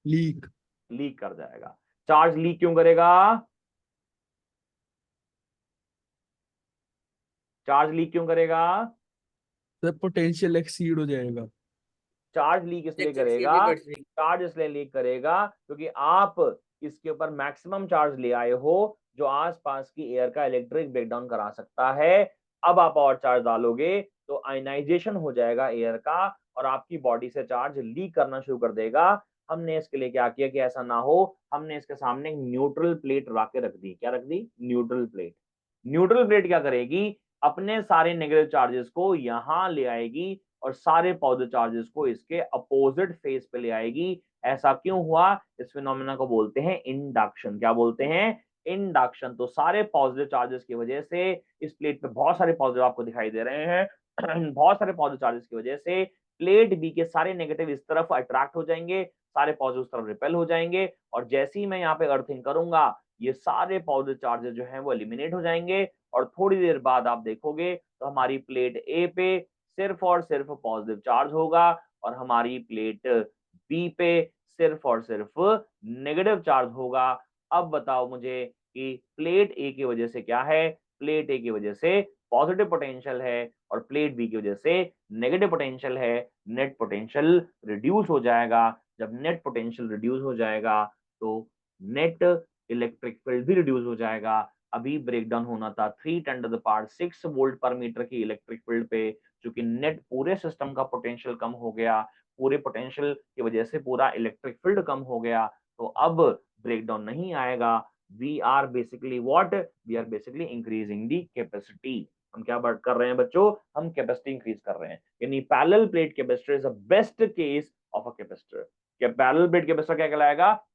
Leak. लीक कर जाएगा। चार्ज लीक क्यों करेगा? चार्ज लीक क्यों करेगा? The potential exceed हो जाएगा. चार्ज लीक इसलिए करेगा, चार्ज इसलिए लीक करेगा क्योंकि आप इसके ऊपर मैक्सिमम चार्ज ले आए हो जो आसपास की एयर का इलेक्ट्रिक ब्रेकडाउन करा सकता है। अब आप और चार्ज डालोगे तो आयनाइजेशन हो जाएगा एयर का, और आपकी बॉडी से चार्ज लीक करना शुरू कर देगा। हमने इसके लिए क्या किया कि ऐसा ना हो, हमने इसके सामने न्यूट्रल प्लेट के रख दी। क्या रख दी? Neutral plate. न्यूट्रल प्लेट क्या करेगी? अपने सारे नेगेटिव चार्जेस को यहां ले आएगी और सारे पॉजिटिव चार्जेस को इसके अपोजिट फेस पे ले आएगी। ऐसा क्यों हुआ? इस फिनोमेना को बोलते हैं इंडक्शन। क्या बोलते हैं? इंडक्शन। तो सारे पॉजिटिव चार्जेस की वजह से इस प्लेट पे बहुत सारे पॉजिटिव आपको दिखाई दे रहे हैं बहुत सारे पॉजिटिव चार्जेस की वजह से प्लेट बी के सारे नेगेटिव इस तरफ अट्रैक्ट हो जाएंगे, सारे पॉजिटिव उस तरफ रिपेल हो जाएंगे, और जैसे ही मैं यहाँ पे अर्थिंग करूंगा ये सारे पॉजिटिव चार्जेस जो हैं वो एलिमिनेट हो जाएंगे, और थोड़ी देर बाद आप देखोगे तो हमारी प्लेट ए पे सिर्फ और सिर्फ पॉजिटिव चार्ज होगा, और हमारी प्लेट बी पे सिर्फ और सिर्फ नेगेटिव चार्ज होगा। अब बताओ मुझे कि प्लेट ए की वजह से क्या है? प्लेट ए की वजह से पॉजिटिव पोटेंशियल है, और प्लेट बी की वजह से नेगेटिव पोटेंशियल है, नेट पोटेंशियल रिड्यूस हो जाएगा। जब नेट पोटेंशियल रिड्यूस हो जाएगा तो नेट इलेक्ट्रिक फील्ड भी रिड्यूस हो जाएगा। अभी ब्रेकडाउन होना था 3×6 वोल्ट पर मीटर की इलेक्ट्रिक फील्ड पे, क्योंकि नेट पूरे सिस्टम का पोटेंशियल कम हो गया, पूरे पोटेंशियल की वजह से पूरा इलेक्ट्रिक फील्ड कम हो गया, तो अब ब्रेकडाउन नहीं आएगा। We are basically what, we are basically increasing the capacity. हम क्या बात कर रहे हैं बच्चों, हम कैपेसिटी इंक्रीज कर रहे हैं। यानी parallel plate capacitor is a best case of a capacitor. क्या पैरेलल प्लेट कैपेसिटर क्या कहलाएगा,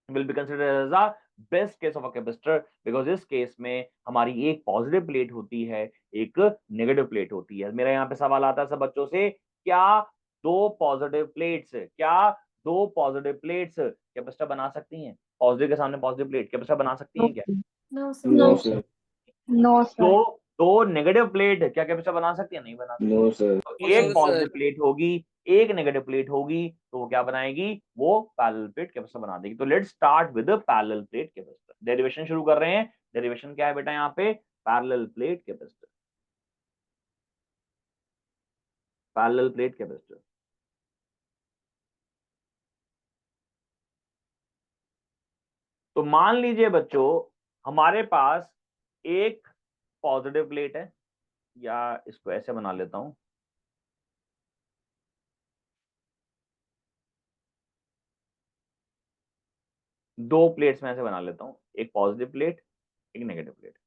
will be considered as a best case of a capacitor, because इस केस में हमारी एक पॉजिटिव प्लेट होती है, एक नेगेटिव प्लेट होती है। मेरा यहाँ पे सवाल आता है सब बच्चों से, क्या दो पॉजिटिव प्लेट्स कैपेसिटर बना सकती हैं? पॉजिटिव के सामने पॉजिटिव प्लेट कैपेसिटर बना सकती हैं क्या? No, sir. No, sir. No, sir. दो नेगेटिव प्लेट क्या कैपेसिटर बना सकती है? नहीं बना सकती। No, sir. तो एक पॉजिटिव प्लेट होगी, एक नेगेटिव प्लेट होगी, तो वो क्या बनाएगी, वो पैरेलल प्लेट कैपेसिटर बना देगी। तो let's start with parallel plate capacitor. Derivation शुरू कर रहे हैं। डेरिवेशन क्या है बेटा यहाँ पे, parallel plate capacitor. Parallel plate capacitor तो मान लीजिए बच्चों हमारे पास एक पॉजिटिव प्लेट है, या इसको ऐसे बना लेता हूं, दो प्लेट्स में ऐसे बना लेता हूं, एक पॉजिटिव प्लेट, एक नेगेटिव प्लेट।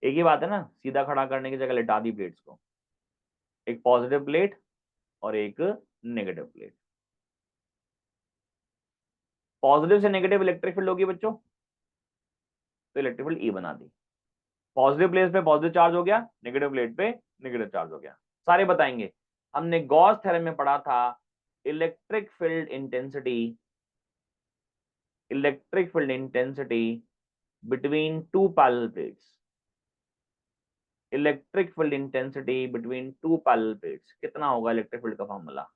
एक ही बात है ना, सीधा खड़ा करने की जगह लिटा दी प्लेट्स को, एक पॉजिटिव प्लेट और एक नेगेटिव प्लेट। पॉजिटिव से नेगेटिव इलेक्ट्रिक फील्ड होगी बच्चों, तो इलेक्ट्रिक फील्ड ई बना दी। पॉजिटिव प्लेट पे पॉजिटिव चार्ज हो गया, नेगेटिव प्लेट पे नेगेटिव चार्ज हो गया। सारे बताएंगे। हमने गॉस थ्योरम में पढ़ा था electric field intensity between two parallel plates. Electric field intensity between two parallel plates कितना होगा? इलेक्ट्रिक फील्ड का फॉर्मूला,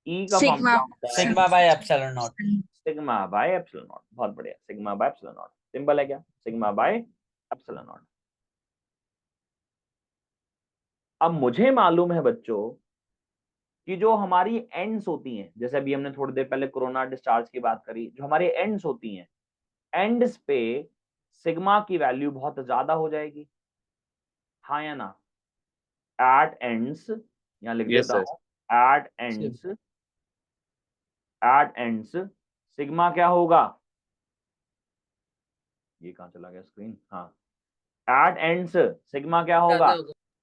ई का Sigma. Formula, sigma by epsilon not. Sigma by epsilon not. बहुत बढ़िया, sigma by epsilon not. Simple है क्या, सिग्मा बाय एप्सिलॉन नॉट। अब मुझे मालूम है बच्चों कि जो हमारी एंड्स होती हैं, जैसे अभी हमने थोड़ी देर पहले कोरोना डिस्चार्ज की बात करी, जो हमारी एंड्स होती हैं, एंड्स पे सिग्मा की वैल्यू बहुत ज्यादा हो जाएगी, हाँ या ना? एट एंड्स, यहां लिख देता हूं, एट एंड्स सिग्मा क्या होगा? ये कहां चला गया स्क्रीन, हाँ, एट एंड्स सिग्मा क्या होगा?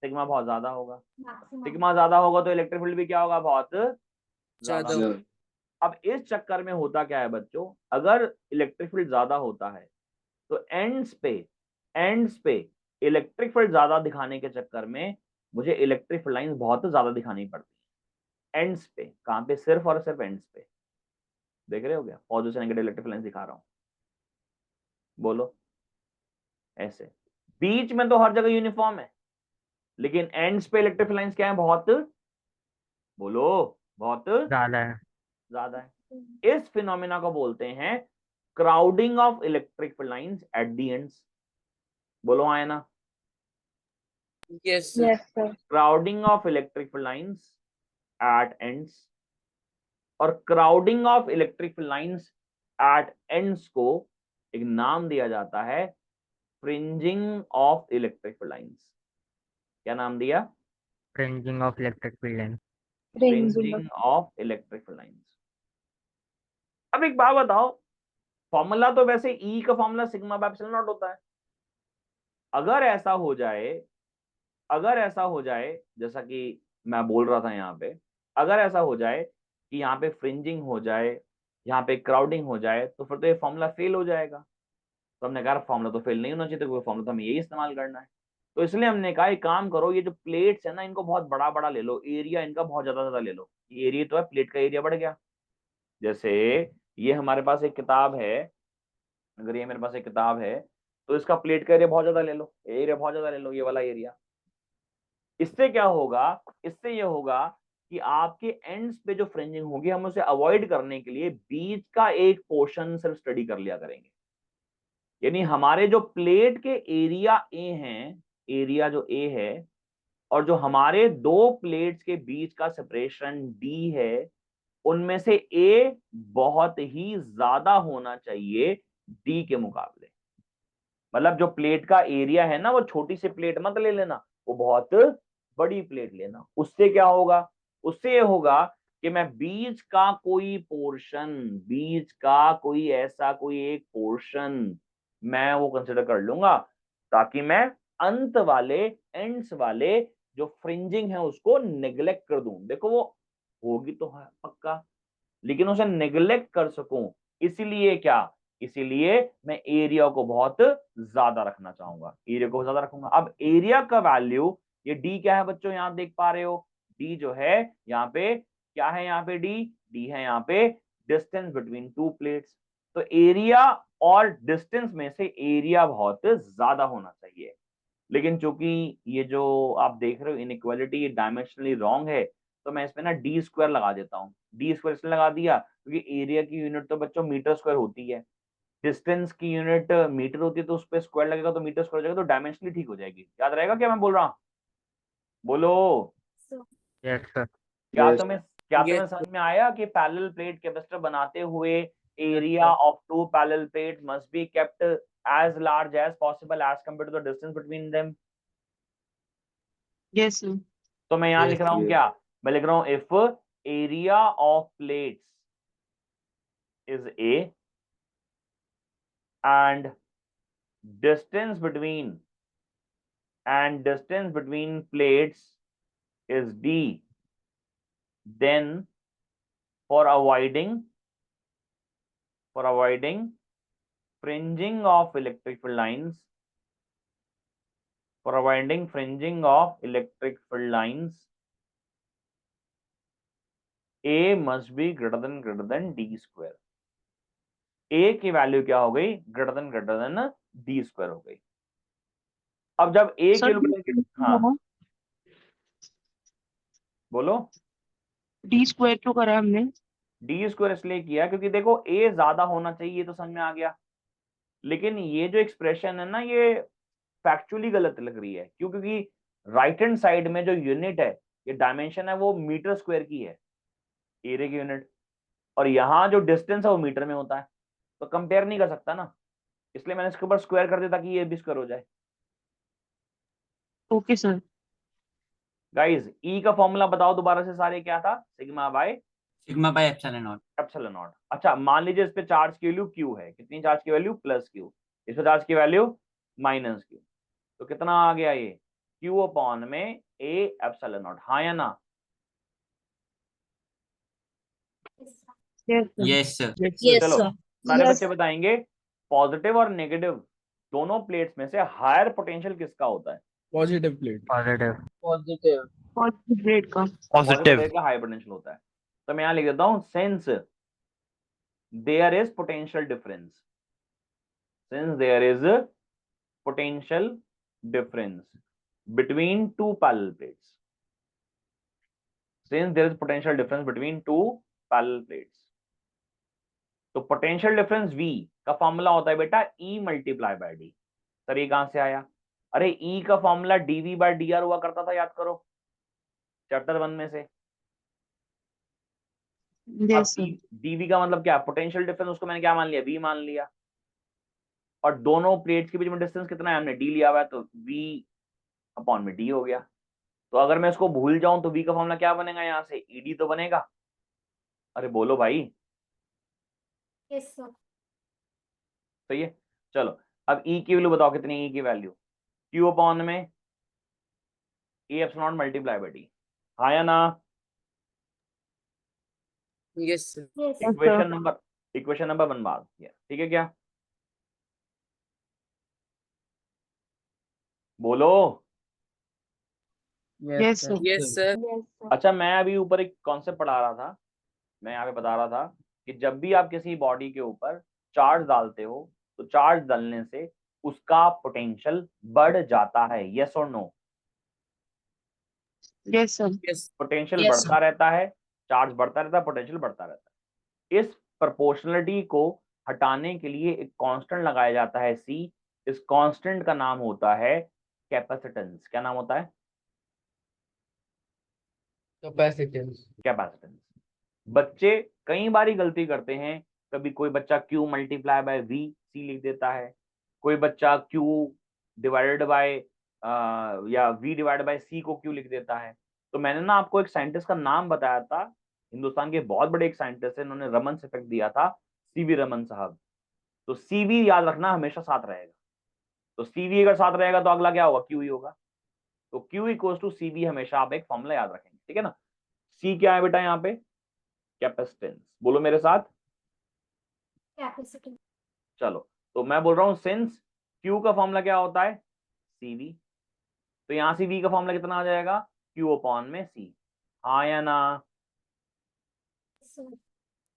सिग्मा बहुत ज्यादा होगा। Maximum. सिग्मा ज्यादा होगा तो इलेक्ट्रिक फील्ड भी क्या होगा? बहुत ज्यादा। ज्यादा। अब इस चक्कर में होता क्या है बच्चों, अगर इलेक्ट्रिक फील्ड ज्यादा होता है तो एंड्स पे इलेक्ट्रिक फील्ड ज्यादा दिखाने के चक्कर में मुझे इलेक्ट्रिक फील्ड लाइंस बहुत ज्यादा दिखानी पड़ती है। एंड्स पे, कहां पे? सिर्फ और सिर्फ एंड्स पे। देख रहे हो क्या, पॉजिटिव से नेगेटिव इलेक्ट्रिक लाइंस दिखा रहा हूं, बोलो ऐसे। बीच में तो हर जगह यूनिफॉर्म है, लेकिन एंड्स पे इलेक्ट्रिक लाइंस क्या है? बहुत, बोलो, बहुत ज्यादा है। इस फिनोमेना को बोलते हैं crowding of electric field lines at the ends. बोलो हाँ है ना? Yes, sir. Crowding of electric field lines at ends. और crowding of electric field lines at ends को एक नाम दिया जाता है fringing of electric field lines. क्या नाम दिया? Fringing of electric field line. Fringing of electric field lines. अब एक बात बताओ, फॉर्मूला तो वैसे ई का formula sigma by epsilon not होता है। अगर ऐसा हो जाए जैसा कि मैं बोल रहा था यहाँ पे, अगर ऐसा हो जाए कि यहाँ पे फ्रिंजिंग हो जाए, यहाँ पे क्राउडिंग हो जाए, तो फिर तो ये फॉर्मूला फेल हो जाएगा। तो हमने कहा फॉर्मूला तो फेल नहीं होना चाहिए, तो फॉर्मूला तो हमें यही इस्तेमाल करना है। तो इसलिए हमने कहा एक काम करो, ये जो प्लेट्स है ना, इनको बहुत बड़ा बड़ा ले लो, एरिया इनका बहुत ज्यादा ले लो। ये एरिया तो है, प्लेट का एरिया बढ़ गया। जैसे ये हमारे पास एक किताब है, अगर ये मेरे पास एक किताब है तो इसका प्लेट का एरिया बहुत ज्यादा ले लो, एरिया बहुत ज्यादा ले लो, ये वाला एरिया। इससे क्या होगा, इससे ये होगा कि आपके एंड्स पे जो फ्रिंजिंग होगी, हम उसे अवॉइड करने के लिए बीच का एक पोर्शन सिर्फ स्टडी कर लिया करेंगे। यानी हमारे जो प्लेट के एरिया ए हैं, एरिया जो ए है, और जो हमारे दो प्लेट्स के बीच का सेपरेशन डी है, उनमें से ए बहुत ही ज्यादा होना चाहिए डी के मुकाबले। मतलब जो प्लेट का एरिया है ना, वो छोटी सी प्लेट मत ले लेना, वो बहुत बड़ी प्लेट लेना। उससे क्या होगा? उससे ये होगा कि मैं बीच का कोई पोर्शन, बीच का कोई ऐसा कोई एक पोर्शन मैं वो कंसिडर कर लूंगा, ताकि मैं अंत वाले, एंड्स वाले जो फ्रिंजिंग है उसको नेग्लेक्ट कर दूं। देखो वो होगी तो है पक्का, लेकिन उसे नेग्लेक्ट कर सकूं, इसीलिए क्या, इसीलिए मैं एरिया को बहुत ज्यादा रखना चाहूंगा, एरिया को ज्यादा रखूंगा। अब एरिया का वैल्यू, ये डी क्या है बच्चों, यहां देख पा रहे हो, डी जो है यहाँ पे क्या है, यहाँ पे डी है यहाँ पे डिस्टेंस बिटवीन टू प्लेट्स। तो एरिया और डिस्टेंस में से एरिया बहुत ज्यादा होना चाहिए। लेकिन चूंकि ये जो आप देख रहे हो इनइक्वालिटी, ये डायमेंशनली रॉन्ग है, तो मैं इसमें ना डी स्क्वायर लगा देता हूँ। डी स्क्वायर इसलिए लगा दिया क्योंकि एरिया की यूनिट तो बच्चों मीटर स्क्वायर होती है, डिस्टेंस की यूनिट मीटर होती है, तो उस पर स्क्वायर लगेगा तो मीटर स्क्वायर हो जाएगा, तो डायमेंशनली ठीक हो जाएगी। याद रहेगा क्या मैं बोल रहा हूँ? बोलो। So, Yes, sir. क्या तुम्हें समझ में आया कि पैरेलल प्लेट कैपेसिटर बनाते हुए area of two parallel plate must be kept as large as possible as compared to the distance between them? Yes, sir. तो मैं यहां लिख रहा हूं क्या, मैं लिख रहा हूं if area of plates is A and distance between plates is D, then for avoiding fringing of electric field lines, A must be greater than D square। A की वैल्यू क्या हो गई, ग्रेटर देन D स्क्वायर हो गई। अब जब A Sir, के हाँ बोलो। डी स्क्वायर क्यों करा हमने? डी स्क्वायर इसलिए किया क्योंकि देखो A ज्यादा होना चाहिए, तो समझ में आ गया, लेकिन ये जो एक्सप्रेशन है ना, ये फैक्चुअली गलत लग रही है। क्यों? क्योंकि राइट हैंड साइड में जो यूनिट है, ये डायमेंशन है, वो मीटर स्क्वायर की है, एरिया की यूनिट, और यहाँ जो डिस्टेंस है वो मीटर में होता है, तो कंपेयर नहीं कर सकता ना, इसलिए मैंने इसके ऊपर स्क्वायर कर दिया ताकि ये भी स्क्वायर हो जाए। Okay sir. गाइस ई का फॉर्मूला बताओ दोबारा से सारे, क्या था, sigma by epsilon not. Epsilon not. अच्छा मान लीजिए इस पे चार्ज की वैल्यू क्यू है, कितनी चार्ज की वैल्यू, प्लस क्यू, इस पे चार्ज की वैल्यू माइनस क्यू, तो कितना आ गया ये, क्यू अपॉन में ए एप्सिलॉन नॉट, हाँ या ना? yes, sir. Yes sir. Yes Yes, चलो sir. सारे Yes. बच्चे बताएंगे पॉजिटिव और नेगेटिव दोनों प्लेट्स में से हायर पोटेंशियल किसका होता है? Positive plate. Positive. Positive. Positive grade का। पॉजिटिव प्लेट का हाई पोटेंशियल होता है। तो मैं यहां लिख देता हूं since there is potential difference between two parallel plates, since there is potential difference between two parallel plates, तो पोटेंशियल डिफरेंस V का फॉर्मूला होता है बेटा E multiply by D. Sir ये कहां से आया? अरे E का फॉर्मूला dV बाय dr हुआ करता था, याद करो चैप्टर 1 में से। Yes sir. dV का मतलब क्या, पोटेंशियल डिफरेंस, उसको मैंने क्या मान लिया, V मान लिया, और दोनों प्लेट्स के बीच में डिस्टेंस कितना है, हमने D लिया हुआ है, तो V अपॉन में D हो गया। तो अगर मैं इसको भूल जाऊं तो V का फॉर्मूला क्या बनेगा, यहां से ED तो बनेगा। अरे बोलो भाई, Yes, sir. सही है। चलो अब E की वैल्यू बताओ, कितनी E की वैल्यू, Q अपॉन में A epsilon multiply by D, हाँ या ना? Yes sir. Yes, equation number 1 बात, ठीक है क्या? बोलो। Yes sir. Yes sir. Yes, sir. अच्छा मैं अभी ऊपर एक कॉन्सेप्ट पढ़ा रहा था, मैं यहाँ पे बता रहा था कि जब भी आप किसी बॉडी के ऊपर चार्ज डालते हो, तो चार्ज डालने से उसका पोटेंशियल बढ़ जाता है, यस और no? Yes sir. Yes. Potential Yes, बढ़ता रहता है, चार्ज बढ़ता रहता है, पोटेंशियल बढ़ता रहता है। इस प्रोपोर्शनलिटी को हटाने के लिए एक कांस्टेंट लगाया जाता है C, इस कांस्टेंट का नाम होता है कैपेसिटेंस। क्या नाम होता है? कैपेसिटेंस। कैपेसिटेंस। बच्चे कई बारी गलती करते हैं, कभी कोई बच्चा Q multiply by V C लिख देता है, कोई बच्चा Q डिवाइडेड बाय या V डिवाइडेड बाय C को Q लिख देता है। तो मैंने ना आपको एक साइंटिस्ट का नाम बताया था, हिंदुस्तान के बहुत बड़े एक साइंटिस्ट है, इन्होंने रमन इफेक्ट दिया था, CV रमन साहब। तो CV याद रखना हमेशा साथ रहेगा। तो CV अगर साथ रहेगा तो अगला क्या होगा, Q ही होगा। तो Q इक्वल्स टू CV हमेशा आप एक फॉर्मूला याद रखेंगे, ठीक है ना। C क्या है बेटा यहाँ पे, कैपेसिटेंस। बोलो मेरे साथ, कैपेसिटी। चलो। तो मैं बोल रहा हूं सिंस Q का फॉर्मूला क्या होता है, CV, तो यहां से V का फॉर्मूला कितना आ जाएगा, Q अपॉन में C। हाँ या ना।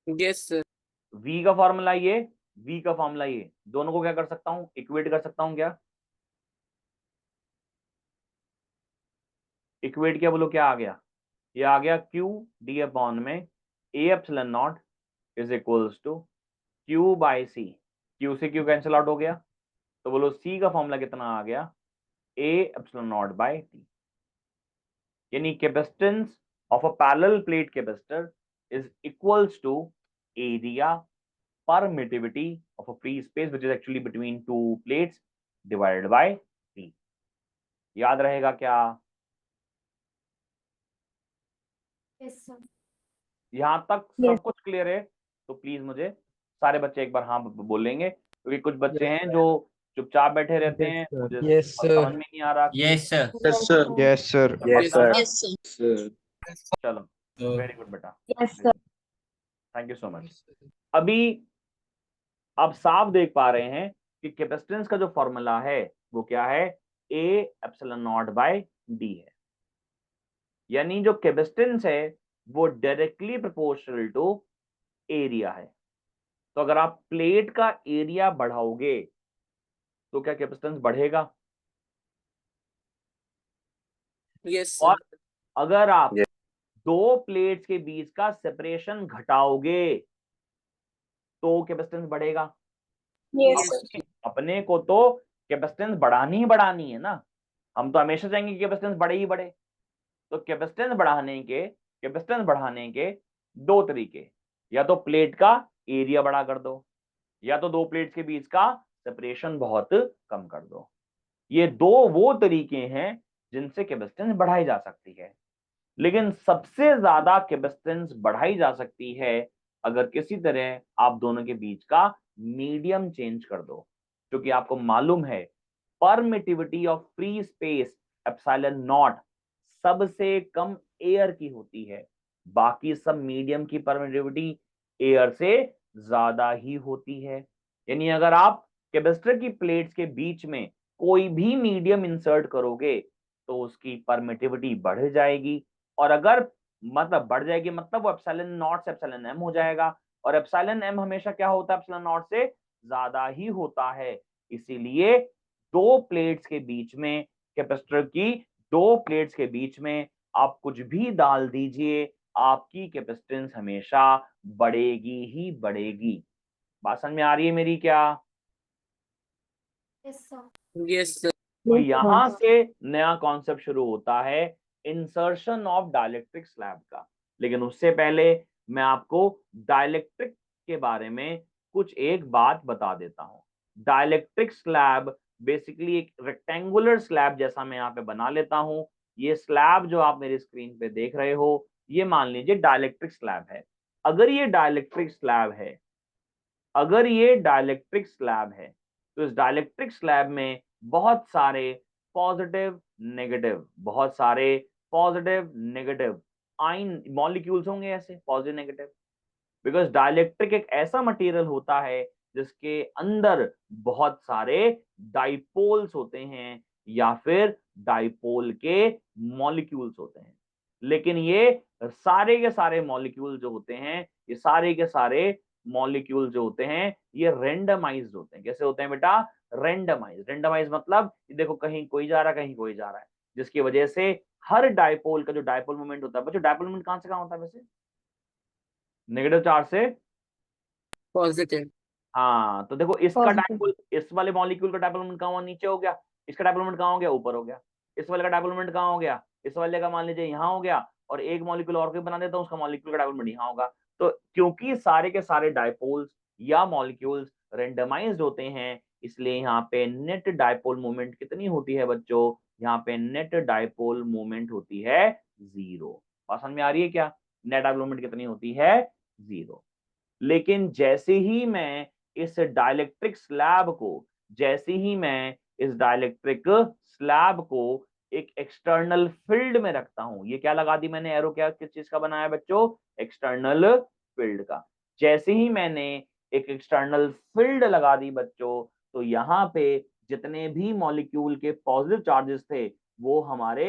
Yes sir. V का फॉर्मूला ये, V का फॉर्मूला ये, दोनों को क्या कर सकता हूं, इक्वेट कर सकता हूं क्या, इक्वेट क्या, बोलो क्या आ गया, ये आ गया Q D अपॉन में A epsilon naught is equals to Q by C। Q से Q कैंसिल आउट हो गया, तो बोलो C का फॉर्मूला कितना आ गया, A epsilon naught by T। यानी capacitance of a parallel plate capacitor is equals to area permittivity of a free space which is actually between two plates divided by T। याद रहेगा क्या, यस सर। यहां तक Yes. सब कुछ क्लियर है। तो प्लीज मुझे सारे बच्चे एक बार हाँ बोलेंगे, क्योंकि कुछ बच्चे हैं जो चुपचाप बैठे रहते हैं, मुझे Yes, sir. समझ में नहीं आ रहा। Yes, sir. Yes, sir. Yes, sir. Yes, sir. Yes, sir. चलो, वेरी गुड बेटा, Yes, sir. Thank you so much. अभी आप साफ देख पा रहे हैं कि कैपेसिटेंस का जो फॉर्मूला है वो क्या है, A epsilon naught by D है। यानी जो कैपेसिटेंस है वो डायरेक्टली प्रोपोर्शनल टू एरिया है। तो अगर आप प्लेट का एरिया बढ़ाओगे तो क्या कैपेसिटेंस बढ़ेगा, यस और सर। अगर आप दो प्लेट्स के बीच का सेपरेशन घटाओगे तो कैपेसिटेंस बढ़ेगा। Yes, sir. अपने को तो कैपेसिटेंस बढ़ानी ही बढ़ानी है ना, हम तो हमेशा चाहेंगे कि कैपेसिटेंस बढ़े ही बढ़े। तो कैपेसिटेंस बढ़ाने के दो तरीके, या तो प्लेट का एरिया बड़ा कर दो, या तो दो प्लेट्स के बीच का सेपरेशन बहुत कम कर दो। ये दो वो तरीके हैं जिनसे कैपेसिटेंस बढ़ाई जा सकती है। लेकिन सबसे ज्यादा कैपेसिटेंस बढ़ाई जा सकती है अगर किसी तरह आप दोनों के बीच का मीडियम चेंज कर दो, क्योंकि आपको मालूम है permittivity of free space epsilon not सबसे कम एयर की होती है, बाकी सब मीडियम की परमिटिविटी एयर से ज्यादा ही होती है। यानी अगर आप कैपेसिटर की प्लेट्स के बीच में कोई भी मीडियम इंसर्ट करोगे तो उसकी परमिटिविटी बढ़ जाएगी, और अगर मतलब बढ़ जाएगी मतलब वो एप्सिलॉन नॉट से एप्सिलॉन एम हो जाएगा, और एप्सिलॉन एम हमेशा क्या होता है, एप्सिलॉन नॉट से ज्यादा ही होता है। इसीलिए दो प्लेट्स के बीच में, कैपेसिटर की दो प्लेट्स के बीच में आप कुछ भी डाल दीजिए, आपकी कैपेसिटेंस हमेशा बढ़ेगी ही बढ़ेगी। बात समझ में आ रही है मेरी क्या, यस सर। Yes sir. तो Yes, यहां sir. से नया कॉन्सेप्ट शुरू होता है इंसर्शन ऑफ डाइलेक्ट्रिक स्लैब का। लेकिन उससे पहले मैं आपको डाइलेक्ट्रिक के बारे में कुछ एक बात बता देता हूं। डाइलेक्ट्रिक स्लैब बेसिकली एक रेक्टेंगुलर स्लैब जैसा मैं यहाँ पे बना लेता हूं। ये स्लैब जो आप मेरी स्क्रीन पे देख रहे हो, ये मान लीजिए डाइलेक्ट्रिक स्लैब है। अगर ये डाइलेक्ट्रिक स्लैब है, अगर ये डाइलेक्ट्रिक स्लैब है, तो इस डाइलेक्ट्रिक स्लैब में बहुत सारे पॉजिटिव नेगेटिव, बहुत सारे पॉजिटिव नेगेटिव आयन मॉलिक्यूल्स होंगे, ऐसे पॉजिटिव नेगेटिव। बिकॉज डाइलेक्ट्रिक एक ऐसा मटेरियल होता है जिसके अंदर बहुत सारे डाइपोल्स होते हैं या फिर डाइपोल के मॉलिक्यूल्स होते हैं। लेकिन ये सारे के सारे मॉलिक्यूल जो होते हैं, ये सारे के सारे मॉलिक्यूल जो होते हैं ये रेंडमाइज्ड होते हैं। कैसे होते हैं बेटा, रेंडमाइज। रेंडमाइज मतलब देखो कहीं कोई जा रहा है, कहीं कोई जा रहा है, जिसकी वजह से हर डाइपोल का जो डाइपोल मोमेंट होता है, बच्चों डाइपोल मोमेंट कहां से कहां होता है वैसे, नेगेटिव चार्ज से पॉजिटिव। हाँ। तो देखो इसका Positive. डाइपोल, इस वाले मॉलिक्यूल का डाइपोल मोमेंट कहां हुआ, नीचे हो गया। इसका डाइपोल मोमेंट कहां हो गया, ऊपर हो गया। इस वाले का डाइपोल मोमेंट कहां हो गया, इस वाले का मान लीजिए यहां हो गया, और एक मॉलिक्यूल और कोई बना देता हूं, उसका मॉलिक्यूल का डायपोल मोमेंट यहाँ होगा। तो क्योंकि सारे के सारे डायपोल्स या मॉलिक्यूल्स रेंडमाइज्ड होते हैं, इसलिए यहाँ पे नेट डायपोल मोमेंट कितनी होती है बच्चों? यहाँ पे नेट डायपोल मोमेंट होती है 0। बात समझ में आ रही है क्या? नेट डायपोल मोमेंट कितनी होती है? 0। लेकिन जैसे ही मैं इस डाइलेक्ट्रिक स्लैब को एक एक्सटर्नल फील्ड में रखता हूं, ये क्या लगा दी मैंने एरो, क्या किस चीज का बनाया बच्चों? एक्सटर्नल फील्ड का। जैसे ही मैंने एक एक्सटर्नल फील्ड लगा दी बच्चों, तो यहाँ पे जितने भी मॉलिक्यूल के पॉजिटिव चार्जेस थे वो हमारे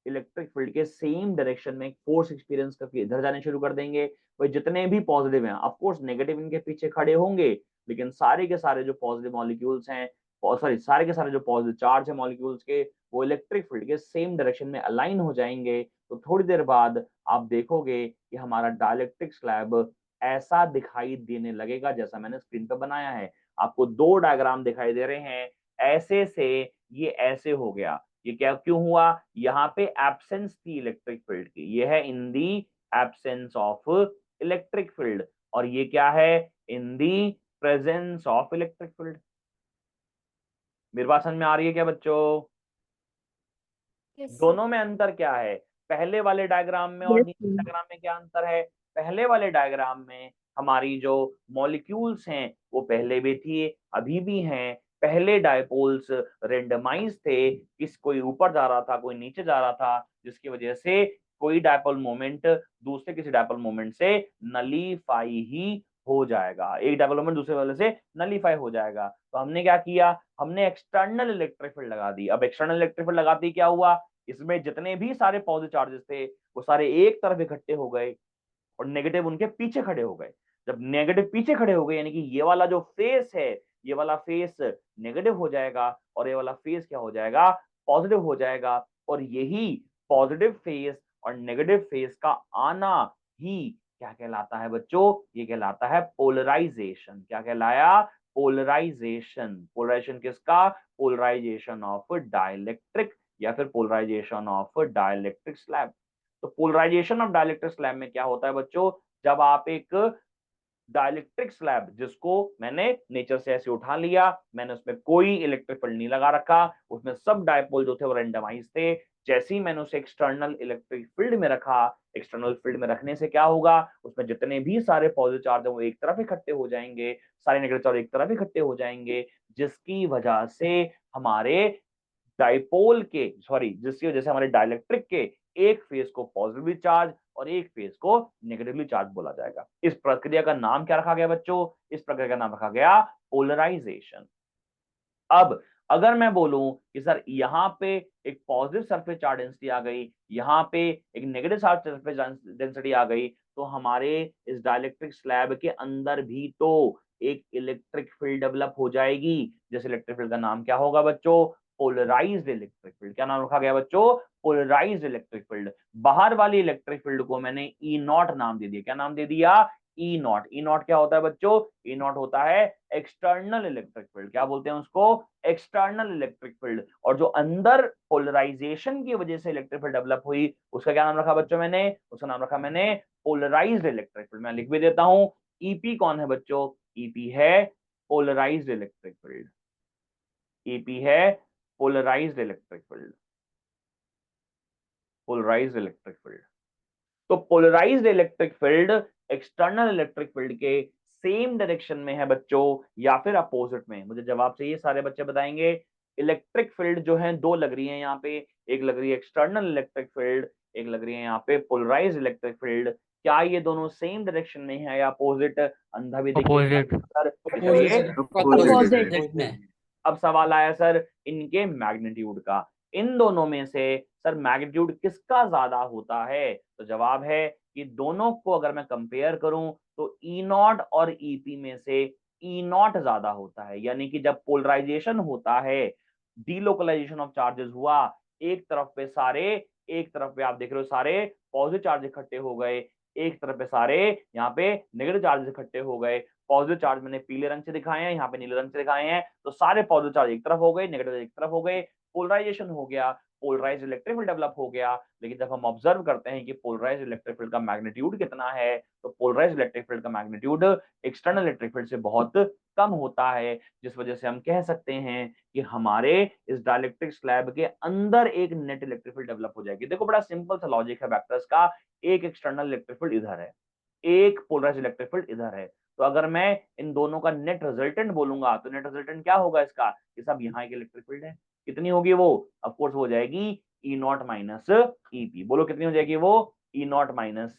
इलेक्ट्रिक फील्ड के सेम डायरेक्शन में फोर्स एक्सपीरियंस करके इधर जाने शुरू कर देंगे। वो जितने भी पॉजिटिव हैं, ऑफ कोर्स नेगेटिव इनके पीछे खड़े होंगे, लेकिन सारे के सारे जो पॉजिटिव मॉलिक्यूल्स हैं, सारे के सारे जो पॉजिटिव चार्ज है मॉलिक्यूल्स के, वो इलेक्ट्रिक फील्ड के सेम डायरेक्शन में अलाइन हो जाएंगे। तो थोड़ी देर बाद आप देखोगे कि हमारा डाइलेक्ट्रिक स्लैब ऐसा दिखाई देने लगेगा जैसा मैंने स्क्रीन पर बनाया है। आपको 2 डायग्राम दिखाई दे रहे हैं, ऐसे से ये ऐसे हो गया। ये क्या क्यों हुआ? यहाँ पे एब्सेंस थी इलेक्ट्रिक फील्ड की, ये है in the absence of electric field, और ये क्या है? In the presence of electric field. मेरी बात समझ में आ रही है क्या बच्चों? Yes, sir. दोनों में अंतर क्या है? पहले वाले डायग्राम में और Yes, नीचे sir. डायग्राम में क्या अंतर है? पहले वाले डायग्राम में हमारी जो मॉलिक्यूल्स हैं वो पहले भी थी, अभी भी हैं। पहले डायपोल्स रेंडमाइज थे, कोई ऊपर जा रहा था, कोई नीचे जा रहा था, जिसकी वजह से कोई डायपोल मोमेंट दूसरे किसी डायपोल मोमेंट से नलीफाई ही हो जाएगा, एक डायपोल मोमेंट दूसरे वाले से नलीफाई हो जाएगा। तो हमने क्या किया? हमने एक्सटर्नल इलेक्ट्रिक फील्ड लगा दी। अब एक्सटर्नल इलेक्ट्रिक फील्ड लगाते ही क्या हुआ? इसमें जितने भी सारे पॉजिटिव चार्जेस थे वो सारे एक तरफ इकट्ठे हो गए और नेगेटिव उनके पीछे खड़े हो गए। जब नेगेटिव पीछे खड़े हो गए, यानी कि ये वाला जो फेस है, ये वाला फेस नेगेटिव हो जाएगा और ये वाला फेस क्या हो जाएगा? पॉजिटिव हो जाएगा। और यही पॉजिटिव फेस और नेगेटिव फेस का आना ही क्या कहलाता है बच्चों? ये कहलाता है पोलराइजेशन। क्या कहलाया? पोलराइजेशन। पोलराइजेशन किसका? पोलराइजेशन ऑफ डाइलेक्ट्रिक या फिर पोलराइजेशन ऑफ डाइलेक्ट्रिक स्लैब। तो पोलराइजेशन ऑफ डाइलेक्ट्रिक स्लैब में क्या होता है बच्चों? जब आप एक डाइलेक्ट्रिक स्लैब, जिसको मैंने नेचर से ऐसे उठा लिया, मैंने उसमें कोई इलेक्ट्रिक फील्ड नहीं लगा रखा, उसमें सब डायपोल जो थे वो रेंडमाइज थे। जैसे ही मैंने उसे एक्सटर्नल इलेक्ट्रिक फील्ड में रखा, एक्सटर्नल फील्ड में रखने से क्या होगा? उसमें जितने भी सारे पॉजिटिव चार्ज है वो एक तरफ इकट्ठे हो जाएंगे, सारे नेगेटिव चार्ज एक तरफ इकट्ठे हो जाएंगे, जिसकी वजह से हमारे जिसकी वजह से हमारे डाइलेक्ट्रिक के एक फेस को पॉजिटिवली चार्ज और एक फेस को नेगेटिवली चार्ज बोला जाएगा। इस प्रक्रिया का नाम क्या रखा गया बच्चों? इस प्रक्रिया का नाम रखा गया पोलराइजेशन। अब अगर मैं बोलूं कि सर यहाँ पे एक पॉजिटिव सरफेस चार्ज डेंसिटी आ गई, यहाँ पे एक नेगेटिव सरफेस डेंसिटी आ गई, तो हमारे इस डाइलेक्ट्रिक स्लैब के अंदर भी तो एक इलेक्ट्रिक फील्ड डेवलप हो जाएगी। जिस इलेक्ट्रिक फील्ड का नाम क्या होगा बच्चों? Polarised electric field. क्या नाम रखा गया बच्चों? Polarised electric field. बाहर वाली इलेक्ट्रिक फील्ड को मैंने ई नॉट नाम दे दिया। क्या नाम दे दिया? ई नॉट। ई नॉट क्या होता है बच्चों? ई नॉट होता है एक्सटर्नल इलेक्ट्रिक फील्ड। क्या बोलते हैं उसको? External electric field. और जो अंदर पोलराइजेशन की वजह से इलेक्ट्रिक फील्ड डेवलप हुई, उसका क्या नाम रखा बच्चों? मैंने उसका नाम रखा मैंने पोलराइज्ड इलेक्ट्रिक फील्ड। मैं लिख भी देता हूं, ईपी कौन है बच्चों? ईपी है पोलराइज्ड इलेक्ट्रिक फील्ड। ईपी है polarized electric field. Polarized electric field. तो polarized electric field external electric field के सेम डायरेक्शन में है बच्चों या फिर अपोजिट में? मुझे जवाब चाहिए, सारे बच्चे बताएंगे। इलेक्ट्रिक फील्ड जो है 2 लग रही है यहाँ पे, एक लग रही है एक्सटर्नल इलेक्ट्रिक फील्ड, एक लग रही है यहाँ पे पोलराइज्ड इलेक्ट्रिक फील्ड। क्या ये दोनों सेम डायरेक्शन में है या अपोजिट? अंधा भी देखिए। Opposite. अब सवाल आया सर इनके मैग्नीट्यूड का। इन दोनों में से सर मैग्नीट्यूड किसका ज्यादा होता है? तो जवाब है कि दोनों को अगर मैं कंपेयर करूं तो ई नॉट और ईपी में से ई नॉट ज्यादा होता है। यानी कि जब पोलराइजेशन होता है, डीलोकलाइजेशन ऑफ चार्जेस हुआ, एक तरफ पे आप देख रहे हो सारे पॉजिटिव चार्ज इकट्ठे हो गए, एक तरफ पे सारे यहाँ पे नेगेटिव चार्ज इकट्ठे हो गए। पॉजिटिव चार्ज मैंने पीले रंग से दिखाए हैं, यहाँ पे नीले रंग से दिखाए हैं, तो सारे पॉजिटिव चार्ज एक तरफ हो गए, नेगेटिव एक तरफ हो गए, पोलराइजेशन हो गया। पोलराइज्ड इलेक्ट्रिक फील्ड डेवलप हो गया, लेकिन जब हम ऑब्जर्व करते हैं कि पोलराइज्ड इलेक्ट्रिक फील्ड का मैग्नीट्यूड कितना है, तो पोलराइज्ड इलेक्ट्रिक फील्ड का मैग्नीट्यूड एक्सटर्नल इलेक्ट्रिक फील्ड से बहुत कम होता है, जिस वजह से हम कह सकते हैं कि हमारे इस डाइलेक्ट्रिक स्लैब के अंदर एक नेट इलेक्ट्रिक फील्ड डेवलप हो जाएगी। देखो बड़ा सिंपल सा लॉजिक है वेक्टर्स का, एक एक्सटर्नल इलेक्ट्रिक फील्ड इधर है, एक पोलराइज्ड इलेक्ट्रिक फील्ड इधर है, तो अगर मैं इन दोनों का नेट रिजल्टेंट बोलूंगा तो नेट रिजल्टेंट क्या होगा इसका, कि सब यहाँ एक इलेक्ट्रिक फील्ड है, कितनी होगी वो, ऑफ कोर्स हो जाएगी ई नॉट माइनस ईपी। बोलो कितनी हो जाएगी वो, ई नॉट माइनस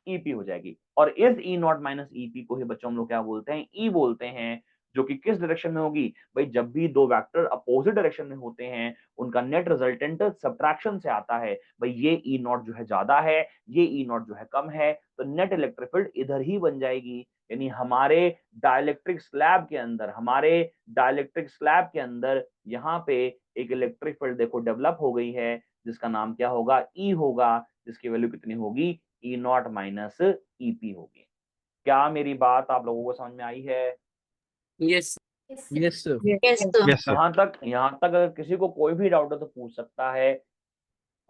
ईपी हो जाएगी। और इस ई नॉट माइनस ईपी को ही बच्चों हम लोग क्या बोलते हैं, ई बोलते हैं, जो कि किस डायरेक्शन में होगी भाई, जब भी दो वेक्टर अपोजिट डायरेक्शन में होते हैं उनका नेट रिजल्टेंट सब्ट्रैक्शन से आता है, भाई ये ई नॉट जो है ज्यादा है, ये ई नॉट जो है कम है, तो नेट इलेक्ट्रिक फील्ड इधर ही बन जाएगी। यानी हमारे डाइलेक्ट्रिक स्लैब के अंदर, हमारे डाइलेक्ट्रिक स्लैब के अंदर यहाँ पे एक इलेक्ट्रिक फील्ड देखो डेवलप हो गई है, जिसका नाम क्या होगा, ई होगा, जिसकी वैल्यू कितनी होगी, ई नॉट माइनस ईपी होगी। क्या मेरी बात आप लोगों को समझ में आई है? Yes Yes, sir. Yes, sir. यहाँ तक अगर किसी को कोई भी डाउट है तो पूछ सकता है,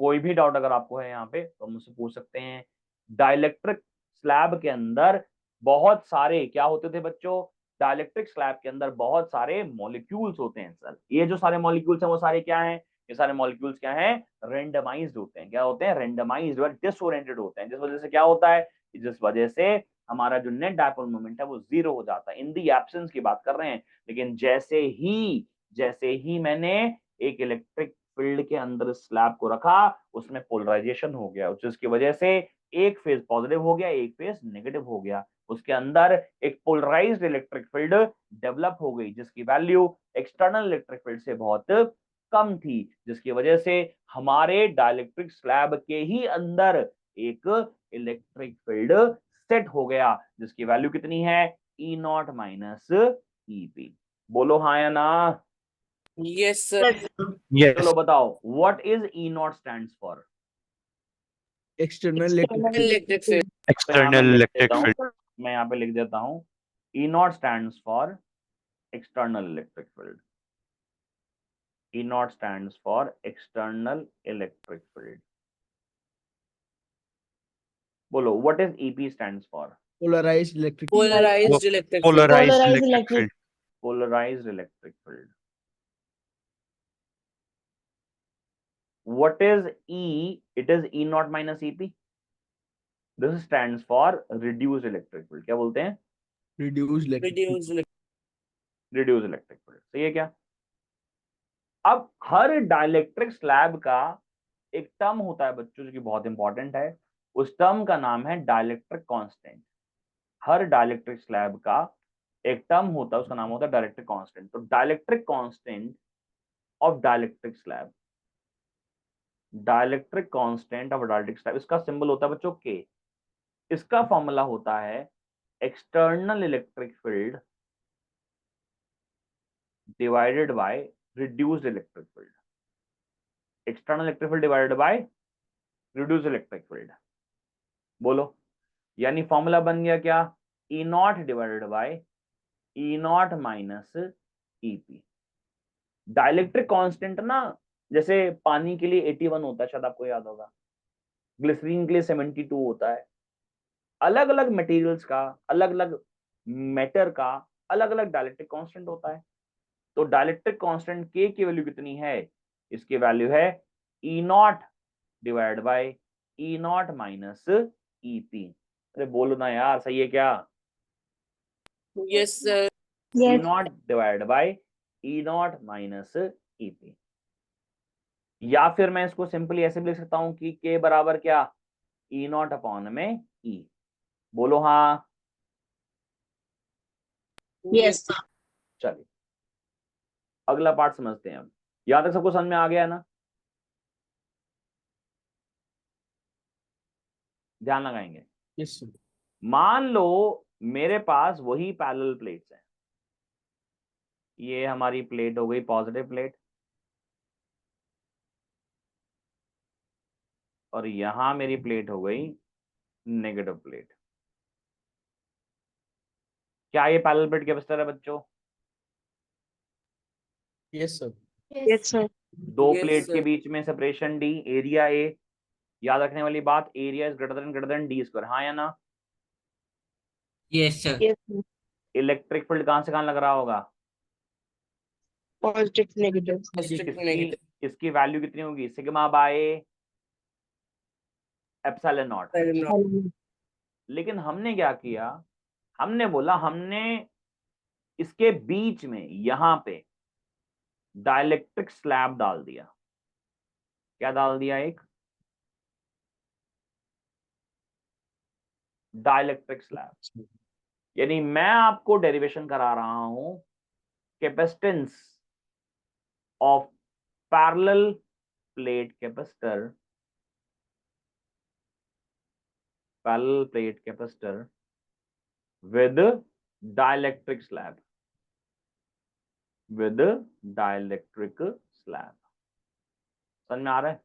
कोई भी डाउट अगर आपको है यहाँ पे तो मुझसे पूछ सकते हैं। डाइलेक्ट्रिक स्लैब के अंदर बहुत सारे क्या होते थे बच्चों, डाइलेक्ट्रिक स्लैब के अंदर बहुत सारे मॉलिक्यूल्स होते हैं सर। ये जो सारे मॉलिक्यूल्स हैं वो सारे क्या हैं, ये सारे मॉलिक्यूल्स क्या हैं, रेंडमाइज्ड होते हैं। क्या होते हैं, रेंडमाइज्ड और डिसओरिएंटेड होते हैं, जिस वजह से क्या होता है, जिस वजह से हमारा जो नेट डायपोल मोमेंट है वो जीरो हो जाता है। इन दी एब्सेंस की बात कर रहे हैं, लेकिन जैसे ही मैंने एक इलेक्ट्रिक फील्ड के अंदर स्लैब को रखा, उसमें पोलराइजेशन हो गया, जिसकी वजह से एक फेज पॉजिटिव हो गया, एक फेज नेगेटिव हो गया, उसके अंदर एक पोलराइज्ड इलेक्ट्रिक फील्ड डेवलप हो गई, जिसकी वैल्यू एक्सटर्नल इलेक्ट्रिक फील्ड से बहुत कम थी, जिसकी वजह से हमारे डाइलेक्ट्रिक स्लैब के ही अंदर एक इलेक्ट्रिक फील्ड सेट हो गया, जिसकी वैल्यू कितनी है, ई नॉट माइनस ईपी। बोलो हाँ या ना? यस सर चलो बताओ, what is E not stands for? External electric electric field external electric field. मैं यहाँ पे लिख देता हूँ, E not stands for external electric field. E not stands for external electric field. बोलो what is EP stands for? polarized electric polarized electric field Polarized electric. Polarized electric field. What is E? It is E naught minus EP. This stands for reduced electric field. क्या बोलते हैं? reduced electric field. Reduce Reduced electric field. सही है क्या? अब हर डाइलेक्ट्रिक स्लैब का एक टर्म होता है बच्चों, जो कि बहुत इंपॉर्टेंट है। उस टर्म का नाम है डाइलेक्ट्रिक कांस्टेंट। हर डाइलेक्ट्रिक स्लैब का एक टर्म होता है, उसका नाम होता है डाइलेक्ट्रिक कांस्टेंट। तो dielectric constant of dielectric slab, dielectric constant of dielectric slab, इसका सिंबल होता है बच्चों के। इसका फॉर्मूला होता है external electric field divided by reduced electric field. External electric field divided by reduced electric field. बोलो, यानी फॉर्मूला बन गया क्या, E not divided by E not minus EP. Dielectric constant ना, जैसे पानी के लिए 81 होता है, शायद आपको याद होगा, ग्लिसरीन के लिए 72 होता है। अलग अलग मटेरियल्स का, अलग अलग मैटर का अलग अलग डाइलेक्ट्रिक कांस्टेंट होता है। तो डाइलेक्ट्रिक कांस्टेंट के की वैल्यू कितनी है, इसकी वैल्यू है E not divide by E not minus EP. अरे बोलो ना यार, सही है क्या? Yes sir E Yes. Not divide by E not minus EP. या फिर मैं इसको सिंपली ऐसे भी लिख सकता हूं कि के बराबर क्या, ई नॉट अपॉन में ई। बोलो हाँ। Yes, sir. चलिए अगला पार्ट समझते हैं। अब यहां तक सबको समझ में आ गया है ना? ध्यान लगाएंगे। Yes, sir. मान लो मेरे पास वही पैरेलल प्लेट्स हैं। ये हमारी प्लेट हो गई पॉजिटिव प्लेट, और यहां मेरी प्लेट हो गई नेगेटिव प्लेट। क्या ये पैरेलल प्लेट कैपेसिटर है बच्चों? Yes, sir. Yes, sir. दो Yes, प्लेट के sir. बीच में सेपरेशन डी, एरिया ए। याद रखने वाली बात, area is greater than D square, हाँ या ना? Yes, sir. Yes, sir. Electric field कहां से कहां लग रहा होगा? Positive, negative. Positive, इसकी negative. इसकी वैल्यू कितनी होगी? Sigma by epsilon not. Not. लेकिन हमने क्या किया, हमने बोला हमने इसके बीच में यहां पे डाइलेक्ट्रिक स्लैब डाल दिया। क्या डाल दिया? एक डाइलेक्ट्रिक स्लैब। यानी मैं आपको डेरिवेशन करा रहा हूं capacitance of parallel plate capacitor, parallel plate capacitor with dielectric slab, with dielectric slab. समझ में आ रहा है?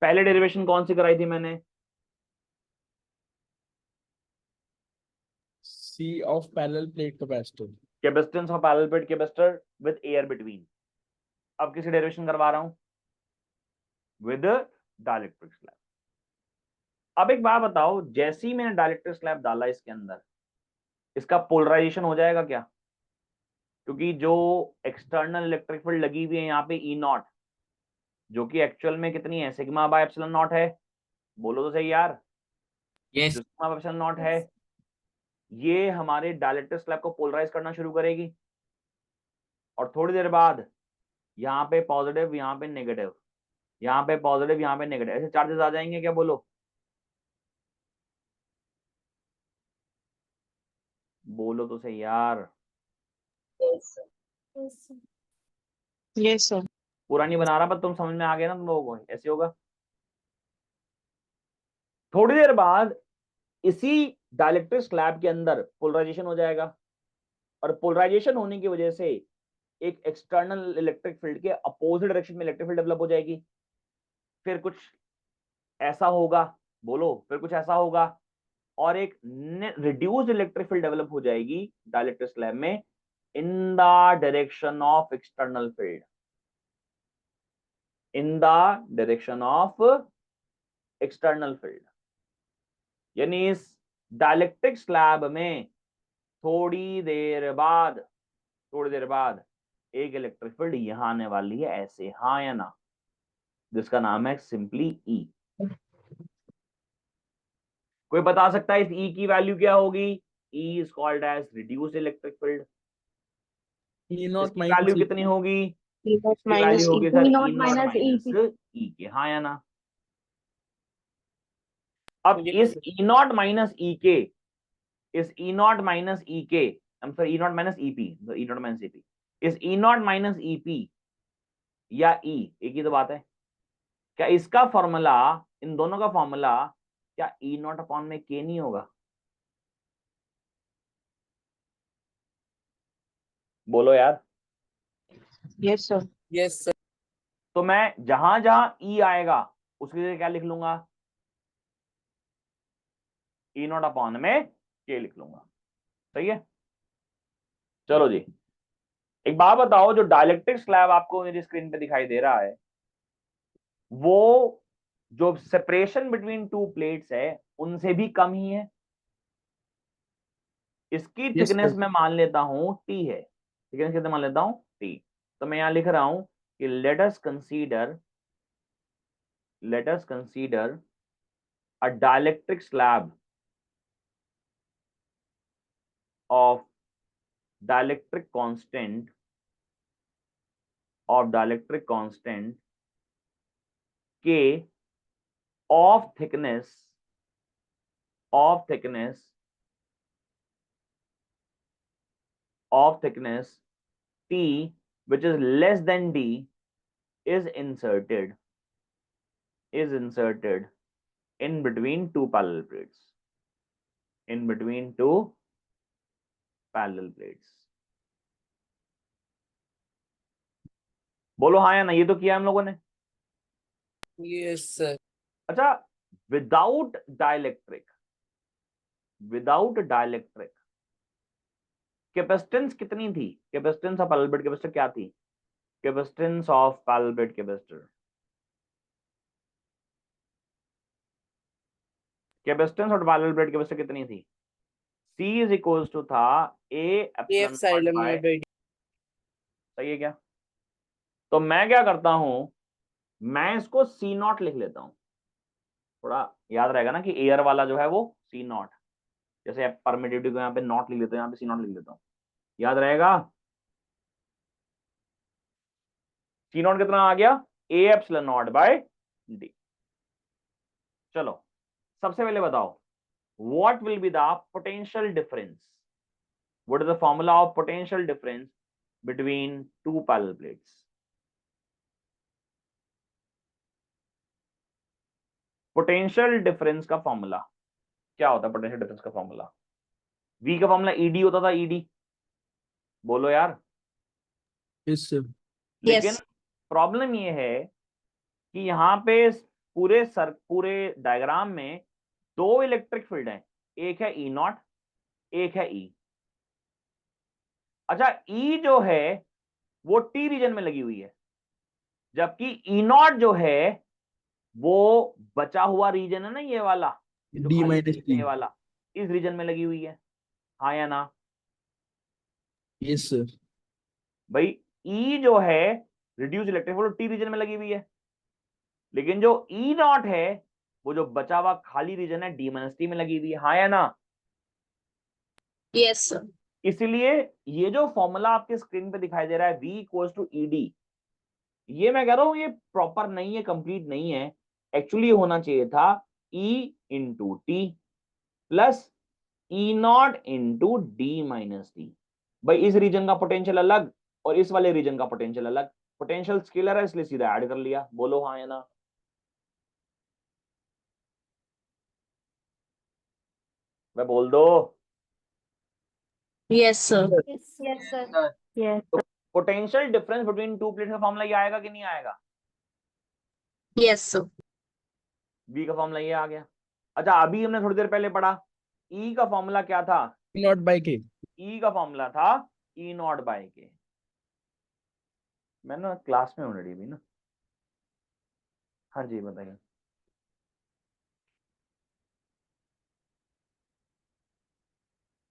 पहले डेरिवेशन कौन सी कराई थी मैंने? C of parallel plate capacitor. Capacitance of parallel plate capacitor with air between. अब किसी डेरिवेशन करवा रहा हूं? With dielectric slab. अब एक बात बताओ, जैसे ही मैंने डाइलेक्ट्रिक स्लैब डाला इसके अंदर, इसका पोलराइजेशन हो जाएगा क्या? क्योंकि जो एक्सटर्नल इलेक्ट्रिक फील्ड लगी हुई है यहाँ पे ई नॉट, जो कि एक्चुअल में कितनी है? सिग्मा बाय एप्सिलॉन नॉट है। बोलो तो सही यार। Yes. जो सिग्मा बाय एप्सिलॉन नॉट है, ये हमारे डाइलेक्ट्रिक स्लैब को पोलराइज करना शुरू करेगी, और थोड़ी देर बाद यहाँ पे पॉजिटिव, यहाँ पे नेगेटिव, यहाँ पे पॉजिटिव, यहाँ पे नेगेटिव, ऐसे चार्जेस आ जाएंगे क्या? बोलो, बोलो तो सही यार। Yes, sir. Yes, sir. Yes, sir. पूरा नहीं बना रहा, पर तुम समझ में आ गया ना तुम लोगों को? ऐसे होगा। थोड़ी देर बाद इसी डाइलेक्ट्रिक स्लैब के अंदर पोलराइजेशन हो जाएगा, और पोलराइजेशन होने की वजह से एक एक्सटर्नल इलेक्ट्रिक फील्ड के अपोजिट डायरेक्शन में इलेक्ट्रिक फील्ड डेवलप हो जाएगी। फिर कुछ ऐसा होगा, बोलो, फिर कुछ ऐसा होगा, और एक रिड्यूस्ड इलेक्ट्रिक फील्ड डेवलप हो जाएगी डाइलेक्ट्रिक स्लैब में in the direction of external field, in the direction of external field. यानी इस डाइलेक्ट्रिक स्लैब में थोड़ी देर बाद एक इलेक्ट्रिक फील्ड यहां आने वाली है, ऐसे, हाँ या ना? जिसका नाम है सिंपली ई। कोई बता सकता है इस ई की वैल्यू क्या होगी? E is called as reduced electric field. E naught इसकी minus वैल्यू E. कितनी होगी? E naught इसकी minus वैल्यू E. होगी sir E E naught naught minus minus EP. E के, हाँ या ना? अब Yes, इस sir. E not minus E के, इस ई नॉट माइनस ई के, I'm sorry, E not minus EP, E not minus EP, इस ई नॉट माइनस ईपी या ई, एक ही तो बात है। क्या इसका फॉर्मूला, इन दोनों का फॉर्मूला क्या ई नॉट अपॉन में के नहीं होगा? बोलो यार। Yes, sir. Yes, sir. तो मैं जहां जहां ई आएगा उसकी जगह क्या लिख लूंगा? ई नॉट अपॉन में के लिख लूंगा। सही है? चलो जी, एक बात बताओ, जो डाइलेक्ट्रिक स्लैब आपको मेरी स्क्रीन पे दिखाई दे रहा है, वो जो सेपरेशन बिटवीन टू प्लेट्स है उनसे भी कम ही है। इसकी Yes, थिकनेस sir. मैं मान लेता हूं टी है। थिकनेस कितने मान लेता हूं? टी। तो मैं यहां लिख रहा हूं कि let us consider a dielectric slab of dielectric constant K of thickness T, which is less than D, is inserted in between two parallel plates, बोलो हाँ या ना? ये तो किया हम लोगों ने। Yes, sir. अच्छा, विदाउट डाइलेक्ट्रिक कैपेसिटेंस कितनी थी? Capacitance of parallel plate capacitor क्या थी? Capacitance of parallel plate capacitor, capacitance of parallel plate capacitor कितनी थी? C इज इक्वल्स टू था A ये epsilon epsilon naught by, naught by सही है क्या? तो मैं क्या करता हूं, मैं इसको C नॉट लिख लेता हूं, थोड़ा याद रहेगा ना कि एयर वाला जो है वो C नॉट, जैसे परमिटिविटी को यहाँ पे नॉट लिख लेते हैं, यहाँ पे C नॉट लिख लेता हूँ, याद रहेगा। C नॉट कितना आ गया? A epsilon naught by D। चलो सबसे पहले बताओ, what will be the potential difference, what is the formula of potential difference between two parallel plates? Potential difference का फॉर्मूला क्या होता है? पोटेंशियल डिफरेंस का फॉर्मूला, V का फॉर्मूला ED होता था, ED बोलो यार। Yes sir. लेकिन प्रॉब्लम ये है कि यहाँ पे पूरे डायग्राम में दो इलेक्ट्रिक फील्ड हैं, एक है E नॉट, एक है E। अच्छा E जो है वो T रीजन में लगी हुई है, जबकि E नॉट जो है वो बचा हुआ रीजन है ना, ये वाला, ये जो D खाली माइनस region है, T। ये वाला इस रीजन में लगी हुई है, हाँ या ना? Yes sir. भाई E जो है reduce electric field T region में लगी हुई है, लेकिन जो E नॉट है वो जो बचा हुआ खाली रीजन है D माइनस T में लगी हुई है, हाँ या ना? Yes, sir. इसलिए ये जो फॉर्मूला आपके स्क्रीन पे दिखाई दे रहा है V इक्वल्स टू ED, ये मैं कह रहा हूं ये प्रॉपर नहीं है, कंप्लीट नहीं है। एक्चुअली होना चाहिए था E into T plus E not into D minus T. भाई इस रीजन का पोटेंशियल अलग और इस वाले रीजन का पोटेंशियल अलग, पोटेंशियल स्केलर है इसलिए सीधा ऐड कर लिया, बोलो हाँ या ना? मैं बोल दो। Yes, sir. Yes, sir. Sir. Yes. तो potential difference between two plates का फॉर्मूला ये आएगा कि नहीं आएगा? Yes, sir. V का फॉर्मूला ये आ गया। अच्छा अभी हमने थोड़ी देर पहले पढ़ा E का फॉर्मूला क्या था? नॉट बाय के। E का फॉर्मूला था E नॉट बाय के। मैं ना क्लास में ऑलरेडी भी ना। हाँ जी बताइए।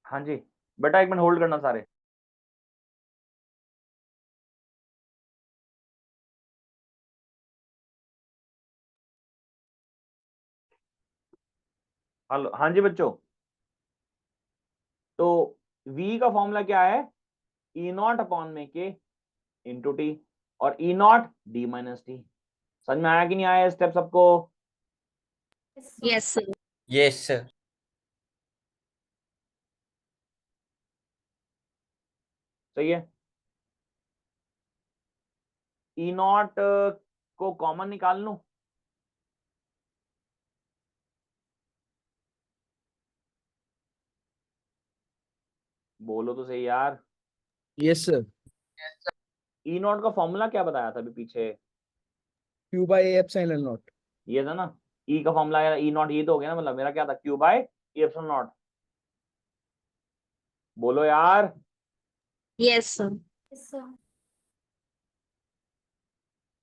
हाँ जी बेटा एक मिनट होल्ड करना सारे। हेलो हाँ जी बच्चों, तो V का फॉर्मूला क्या है? E नॉट अपॉन में के इंटू टी और E not D minus T. समझ में आया कि नहीं आया स्टेप सबको? Yes, sir. Yes sir. सही है। E नॉट को कॉमन निकाल लूं, बोलो तो सही यार। Yes sir. E नॉट का फॉर्मूला क्या बताया था अभी पीछे? Q by A epsilon naught. ये था ना E का फॉर्मूला, यार E नॉट ये तो हो गया ना, मतलब मेरा क्या था? Q by A epsilon naught, बोलो यार। Yes, sir. Yes, sir.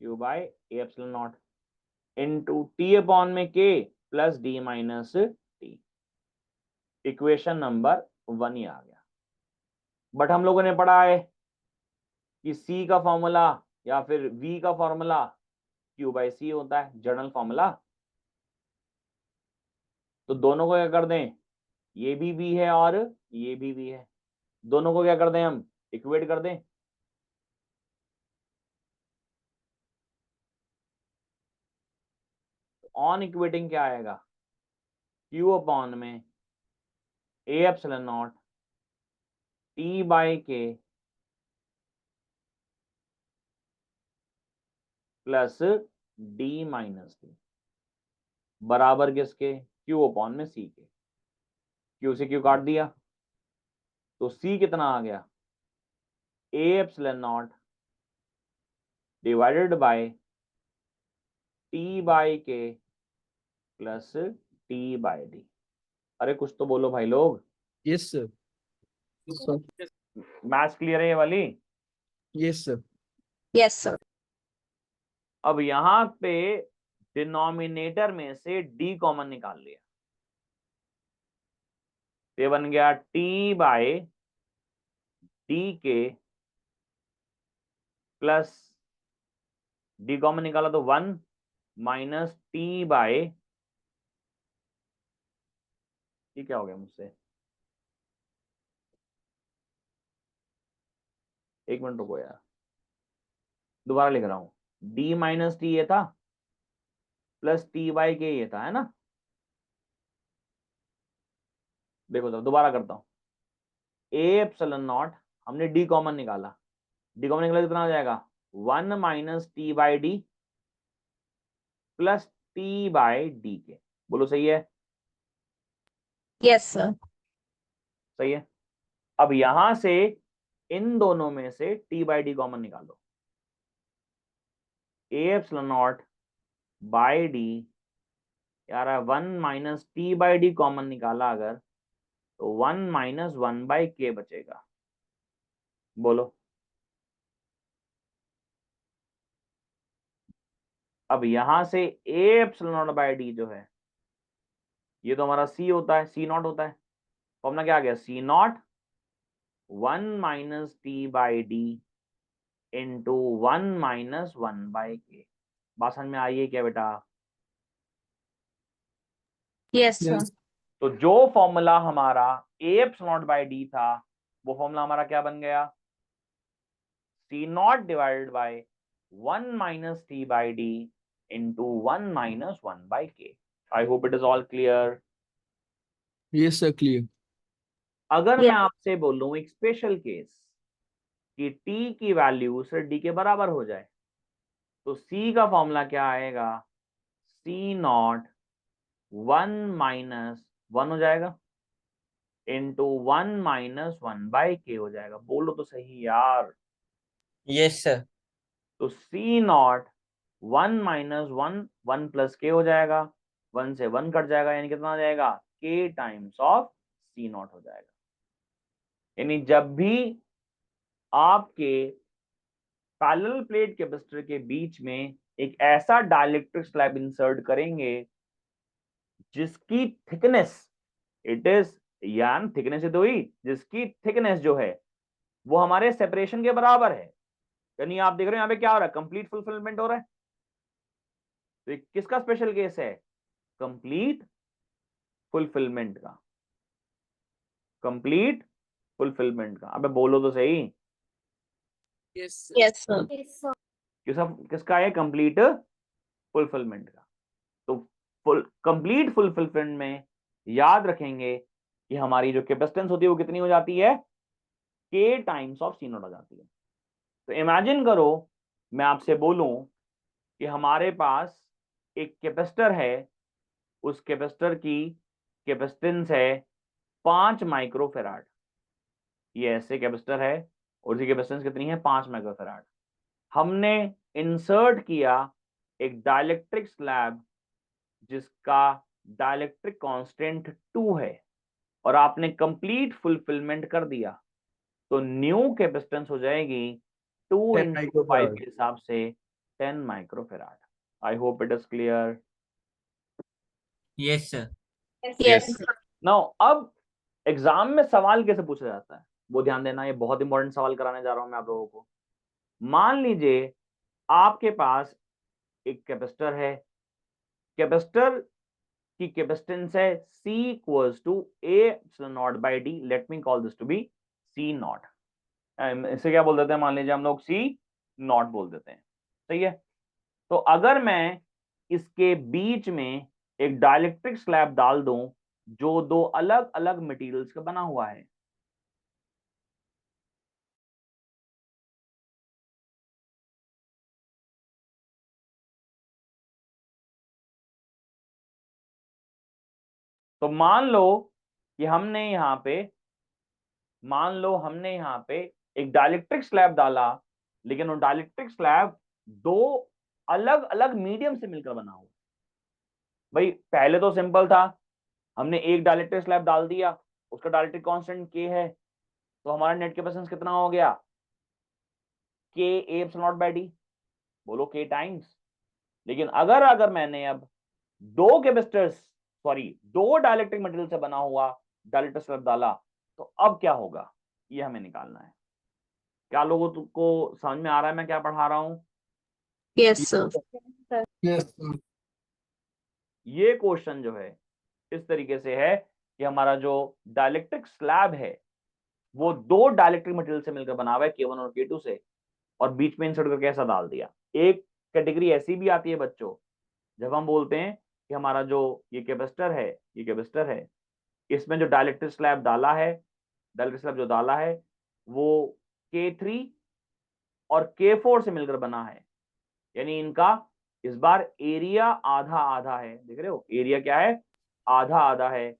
Q by A epsilon naught into T upon में K plus D minus T। Equation number 1 ही आ गया। बट हम लोगों ने पढ़ा है कि C का फॉर्मूला या फिर V का फॉर्मूला Q बाय C होता है, जनरल फॉर्मूला। तो दोनों को क्या कर दें, ये भी V है और ये भी V है, दोनों को क्या कर दें हम, इक्वेट कर दें। ऑन इक्वेटिंग क्या आएगा? Q अपॉन में A epsilon naught T by K plus D minus T बराबर किसके? Q अपॉन में C के। Q से Q काट दिया तो C कितना आ गया? A epsilon naught divided by T by K plus T by D। अरे कुछ तो बोलो भाई लोग। Yes sir. मैथ्स क्लियर है ये वाली? Yes sir. Yes, sir. अब यहां पे डिनोमिनेटर में से d कॉमन निकाल लिया, ये बन गया t बाय डी के प्लस d कॉमन निकाला तो 1 माइनस t बाय, ये क्या हो गया मुझसे, एक मिनट रुको यार, दोबारा लिख रहा हूं, d माइनस टी ये था प्लस t बाई के ये था, है ना। देखो तो दोबारा करता हूं, ए एप्सिलॉन नॉट, हमने d कॉमन निकाला, d कॉमन निकाला कितना हो जाएगा 1 minus T by D plus T by D के, बोलो सही है, Yes, sir. सही है। अब यहां से इन दोनों में से t बाई डी कॉमन निकालो, ए एप्सिलॉन नॉट बाई डी यार 1 minus T by D common निकाला अगर, तो 1 माइनस 1 बाई के बचेगा, बोलो। अब यहां से ए एप्सिलॉन नॉट बाई डी जो है, ये तो हमारा सी होता है, सी नॉट होता है, तो अपना क्या आ गया C naught 1 minus T by D into 1 minus 1 by K. बात समझ में आई है क्या बेटा? Yes, sir. तो जो फॉर्मूला हमारा A epsilon naught by D था, वो फॉर्मूला हमारा क्या बन गया, C naught divided by 1 minus T by D into 1 minus 1 by K. I hope it is all clear. Yes, sir, clear. अगर Yes. मैं आपसे बोलूं एक स्पेशल केस कि t की वैल्यू सिर्फ d के बराबर हो जाए, तो c का फॉर्मूला क्या आएगा, c नॉट 1 माइनस 1 हो जाएगा इंटू 1 माइनस 1 बाई के हो जाएगा, बोलो तो सही यार। Yes, sir. तो c नॉट 1 माइनस 1 1 प्लस के हो जाएगा, 1 से 1 कट जाएगा, यानी कितना हो जाएगा k times of c not हो जाएगा। यानी जब भी आपके पैरेलल प्लेट कैपेसिटर के बीच में एक ऐसा डाइलेक्ट्रिक स्लैब इंसर्ट करेंगे जिसकी थिकनेस इट इज, यान थिकनेस तो हुई, जिसकी थिकनेस जो है वो हमारे सेपरेशन के बराबर है, यानी आप देख रहे हो यहाँ पे क्या हो रहा है, कंप्लीट फुलफिलमेंट हो रहा है। तो ये किसका स्पेशल केस है, कंप्लीट फुलफिलमेंट का, कंप्लीट फुलफिलमेंट का। अबे बोलो तो सही, Yes, sir. Yes, sir. Yes, sir. किसका है, कंप्लीट फुलफिलमेंट का। तो कंप्लीट फुलफिलमेंट में याद रखेंगे कि हमारी जो कैपेसिटेंस होती है वो कितनी हो जाती है, k times of C naught हो जाती है। तो इमेजिन करो मैं आपसे बोलूं कि हमारे पास एक कैपेसिटर है, उस कैपेसिटर की कैपेसिटेंस है 5 माइक्रोफैराड, ये ऐसे कैपेसिटर है और इसकी कैपेसिटेंस कितनी है 5 माइक्रोफैराड। हमने इंसर्ट किया एक डाइलेक्ट्रिक स्लैब जिसका डाइलेक्ट्रिक कांस्टेंट 2 है और आपने कंप्लीट फुलफिलमेंट कर दिया, तो न्यू कैपेसिटेंस हो जाएगी 2 10 इंटू 5 microfarad. के हिसाब से 10 microfarad. I hope it is clear. Yes, sir. Yes. Now अब एग्जाम में सवाल कैसे पूछा जाता है वो ध्यान देना, ये बहुत इंपॉर्टेंट सवाल कराने जा रहा हूं मैं आप लोगों को। मान लीजिए आपके पास एक कैपेसिटर है, कैपेसिटर की कैपेसिटेंस है C equals to A epsilon naught by D, let me call this to be C naught. इसे क्या बोल देते हैं, मान लीजिए हम लोग C नॉट बोल देते हैं, सही है। तो अगर मैं इसके बीच में एक डाइलेक्ट्रिक स्लैब डाल दूं जो 2 अलग अलग मटेरियल्स का बना हुआ है, तो मान लो कि हमने यहाँ पे एक डाइलेक्ट्रिक स्लैब डाला, लेकिन वो डाइलेक्ट्रिक स्लैब 2 अलग अलग मीडियम से मिलकर बना हुआ। भाई पहले तो सिंपल था, हमने एक डाइलेक्ट्रिक स्लैब डाल दिया, उसका डाइलेक्ट्रिक कांस्टेंट K है, तो हमारा नेट कैपेसिटेंस कितना हो गया K A epsilon naught by D, बोलो के टाइम्स। लेकिन अगर मैंने अब दो कैपेसिटर्स, सॉरी दो डाइलेक्ट्रिक मटेरियल से बना हुआ डाइलेक्ट्रिक स्लैब डाला, तो अब क्या होगा, ये हमें निकालना है। क्या लोगों को समझ में आ रहा है मैं क्या पढ़ा रहा हूं? Yes, sir. ये क्वेश्चन जो है इस तरीके से है कि हमारा जो डाइलेक्ट्रिक स्लैब है वो दो डाइलेक्ट्रिक मटेरियल से मिलकर बना हुआ है, K1 और K2 से, और बीच में इंसर्ट करके ऐसा डाल दिया। एक कैटेगरी ऐसी भी आती है बच्चों, जब हम बोलते हैं कि हमारा जो ये कैपेसिटर है, इसमें जो डाइलेक्ट्रिक स्लैब डाला है, डाइलेक्ट्रिक स्लैब जो डाला है वो K3 और K4 से मिलकर बना है, यानी इनका इस बार एरिया आधा आधा है। देख रहे हो, एरिया क्या है, आधा आधा है,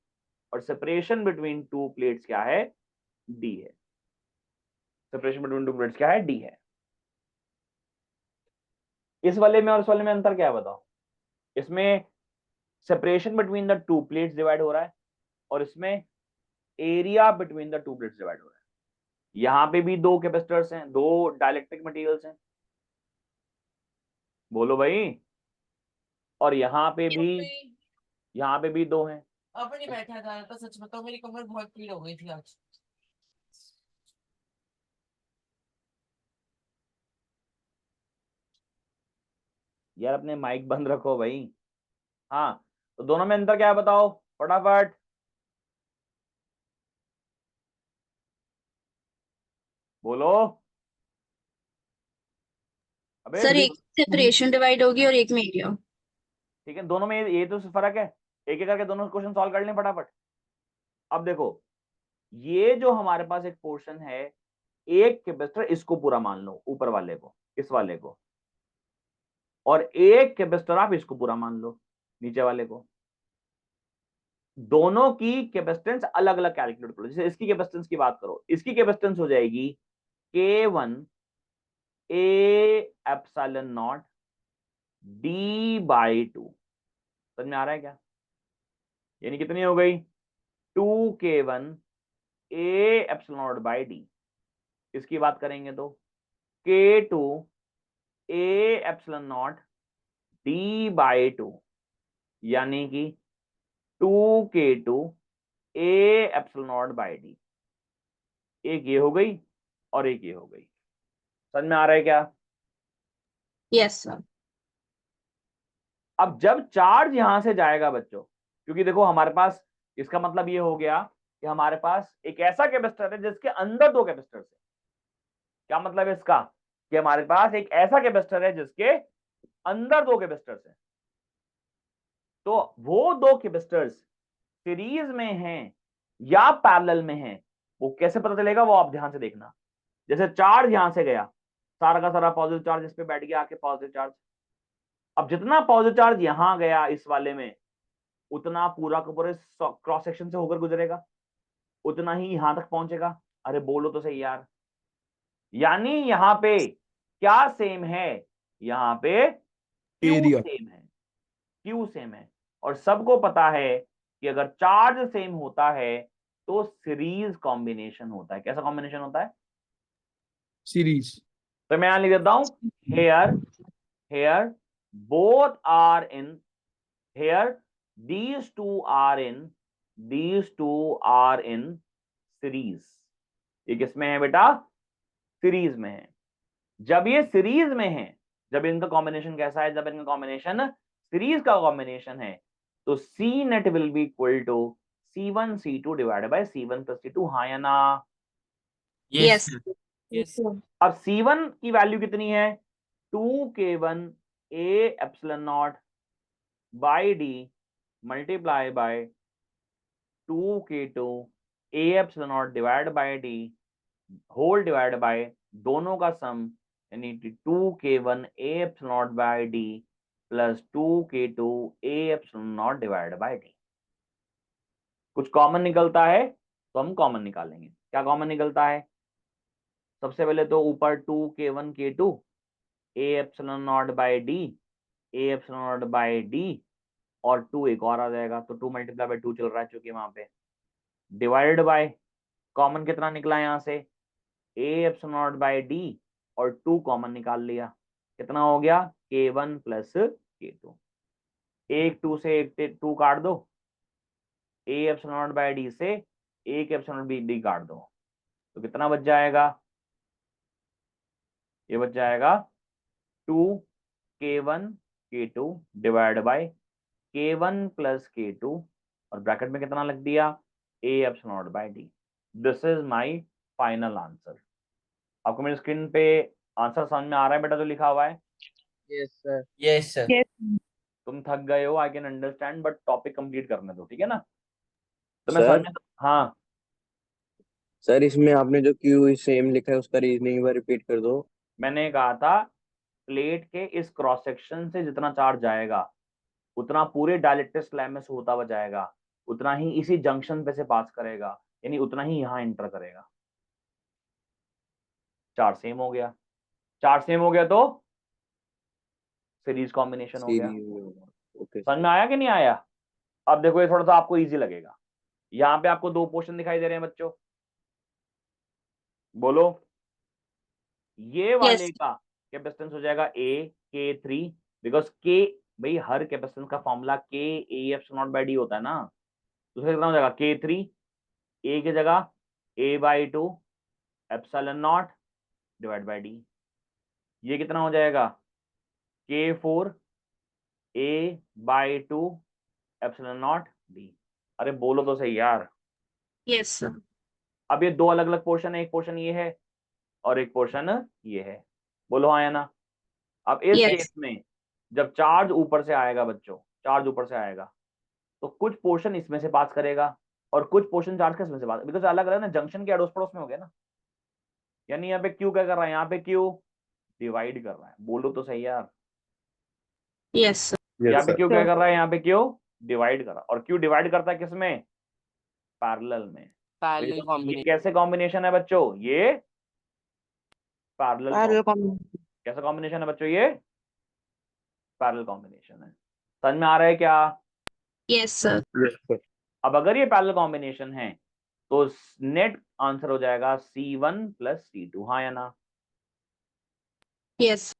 और सेपरेशन बिटवीन टू प्लेट्स क्या है, डी है। सेपरेशन बिटवीन टू प्लेट्स क्या है, डी है। इस वाले में और इस वाले में अंतर क्या है बताओ? इसमें separation between the two plates divide हो रहा है, और इसमें area between the two plates divide हो रहा है। यहां पे भी दो कैपेसिटर्स हैं, दो डाइलेक्ट्रिक मटेरियल्स हैं, बोलो भाई, और यहाँ पे भी दो हैं। अब नहीं बैठा था तो सच बताओ मेरी कमर बहुत पीड़ हो गई थी आज। यार अपने माइक बंद रखो भाई। हाँ, तो दोनों में अंतर क्या है बताओ फटाफट, बोलो। अबे सर एक सेपरेशन डिवाइड होगी और एक में एरिया। ठीक है, दोनों में ये तो फर्क है, एक एक करके दोनों क्वेश्चन सॉल्व कर लें फटाफट। अब देखो, ये जो हमारे पास एक पोर्शन है, एक कैपेसिटर, इसको पूरा मान लो, ऊपर वाले को, इस वाले को, और एक कैपेसिटर आप इसको पूरा मान लो, नीचे वाले को। दोनों की कैपेसिटेंस अलग अलग कैलकुलेट करो। जैसे इसकी कैपेसिटेंस की बात करो, इसकी कैपेसिटेंस हो जाएगी K1 A epsilon not D/2। समझ में आ रहा है क्या? यानी कितनी हो गई, 2K1 A epsilon naught by D. इसकी बात करेंगे तो K2 A epsilon not D/2, यानी कि 2K2 A epsilon naught by D. एक ये हो गई और एक ये हो गई। समझ में आ रहा है क्या? Yes, sir. अब जब चार्ज यहां से जाएगा बच्चों, क्योंकि देखो हमारे पास, इसका मतलब ये हो गया कि हमारे पास एक ऐसा कैपेसिटर है जिसके अंदर दो कैपेसिटर है। क्या मतलब है इसका? कि हमारे पास एक ऐसा कैपेसिटर है जिसके अंदर दो कैपेसिटर है। तो वो दो कैपेसिटर्स सीरीज में हैं या पैरेलल में हैं, वो कैसे पता चलेगा, वो आप ध्यान से देखना। जैसे चार्ज यहां से गया, सारा का सारा पॉजिटिव चार्ज इस पे बैठ गया, आके पॉजिटिव चार्ज। अब जितना पॉजिटिव चार्ज यहां गया इस वाले में, उतना पूरा का पूरे क्रॉस सेक्शन से होकर गुजरेगा, उतना ही यहां तक पहुंचेगा। अरे बोलो तो सही यार। यानी यहां पे क्या सेम है, यहां पे क्यू एरिया सेम है, क्यू सेम है। और सबको पता है कि अगर चार्ज सेम होता है तो सीरीज कॉम्बिनेशन होता है। कैसा कॉम्बिनेशन होता है? सीरीज। तो मैं यहां लिख देता हूं, here both are in, here these two are in series. ये किसमें है बेटा? सीरीज में है। जब ये सीरीज में है, जब इनका कॉम्बिनेशन कैसा है, जब इनका कॉम्बिनेशन सीरीज का कॉम्बिनेशन है, तो C net will be equal to C1 C2 divided by C1 plus C2। हाँ या ना? Yes. यस अब C1 की वैल्यू कितनी है, 2K1 A epsilon naught by D multiply by 2K2 A epsilon naught divide by D whole divide by दोनों का सम, यानी 2K1 A epsilon naught by D plus 2K2 A epsilon naught divide by D. कुछ कॉमन निकलता है तो हम कॉमन निकालेंगे। क्या कॉमन निकलता है? सबसे पहले तो ऊपर 2K1 K2 A epsilon naught by D, A epsilon naught by D, और 2 एक और आ जाएगा, तो 2 मल्टीप्लाई बाय 2 चल रहा है चूंकि वहां पे, डिवाइडेड बाय कॉमन कितना निकला यहां से, A epsilon naught by D और 2 कॉमन निकाल लिया, कितना हो गया K1 प्लस K2। एक 2 से एक 2 काट दो, A epsilon naught by D से एक एप्सिलॉन नॉट डी काट दो, तो कितना बच जाएगा, ये बच जाएगा 2K1 K2 divide by K1 plus K2 और ब्रैकेट में कितना लग दिया A epsilon naught by D. This is my final answer. आपको मेरी स्क्रीन पे आंसर समझ में आ रहा है बेटा जो लिखा हुआ है? Yes, sir. Yes, sir. तुम थक गए हो, I can understand, but topic complete करने दो, ठीक है ना? तो मैं सर समझ में, हाँ सर इसमें आपने जो क्यू सेम लिखा है उसका रीजनिंग एक बार रिपीट कर दो। मैंने कहा था प्लेट के इस क्रॉस सेक्शन से जितना चार्ज जाएगा उतना पूरे डायलेक्ट्रिक स्लैब में से होता हुआ जाएगा, उतना ही इसी जंक्शन पे से पास करेगा, यानी उतना ही यहाँ एंटर करेगा। चार्ज सेम हो गया, चार्ज सेम हो गया तो सीरीज कॉम्बिनेशन हो गया। ओके समझ में आया कि नहीं आया? अब देखो ये थोड़ा सा आपको इजी लगेगा। यहाँ पे आपको 2 पोर्शन दिखाई दे रहे हैं बच्चों, बोलो। ये वाले Yes. का कैपेसिटेंस हो जाएगा K3, बिकॉज K, भाई हर कैपेसिटेंस का फॉर्मूला K(A)(F)(0)/d होता है ना, दूसरा कितना हो जाएगा K3, A की जगह A/2 epsilon naught divide by D. ये कितना हो जाएगा K4 A/2 epsilon not D. अरे बोलो तो सही यार। Yes, sir. अब ये 2 अलग अलग पोर्शन है, एक पोर्शन ये है और एक पोर्शन ये है, बोलो हाँ या ना? अब इस Yes. केस में जब चार्ज ऊपर से आएगा बच्चों, चार्ज ऊपर से आएगा तो कुछ पोर्शन इसमें से पास करेगा और कुछ पोर्शन चार्ज का इसमें से पास, बिकॉज अलग अलग ना, जंक्शन के अड़ोस पड़ोस में हो गया ना। यानी यहाँ पे क्यू क्या कर रहा है, यहाँ पे क्यू डिवाइड कर रहा है, बोलो तो सही यार। Yes, sir. यहाँ पे क्यू क्या कर रहा है, यहाँ पे क्यू डिवाइड कर रहा है, और क्यू डिवाइड करता है किसमें, पैरेलल में। पैरेलल ये कॉम्बिनेशन। कैसे कॉम्बिनेशन है बच्चों, ये पैरेलल कैसा कॉम्बिनेशन है बच्चों, ये पैरेलल कॉम्बिनेशन है। समझ में आ रहा है क्या? Yes, sir. अब अगर ये पैरेलल कॉम्बिनेशन है तो नेट आंसर हो जाएगा C1 प्लस C2, हाँ या ना? Yes.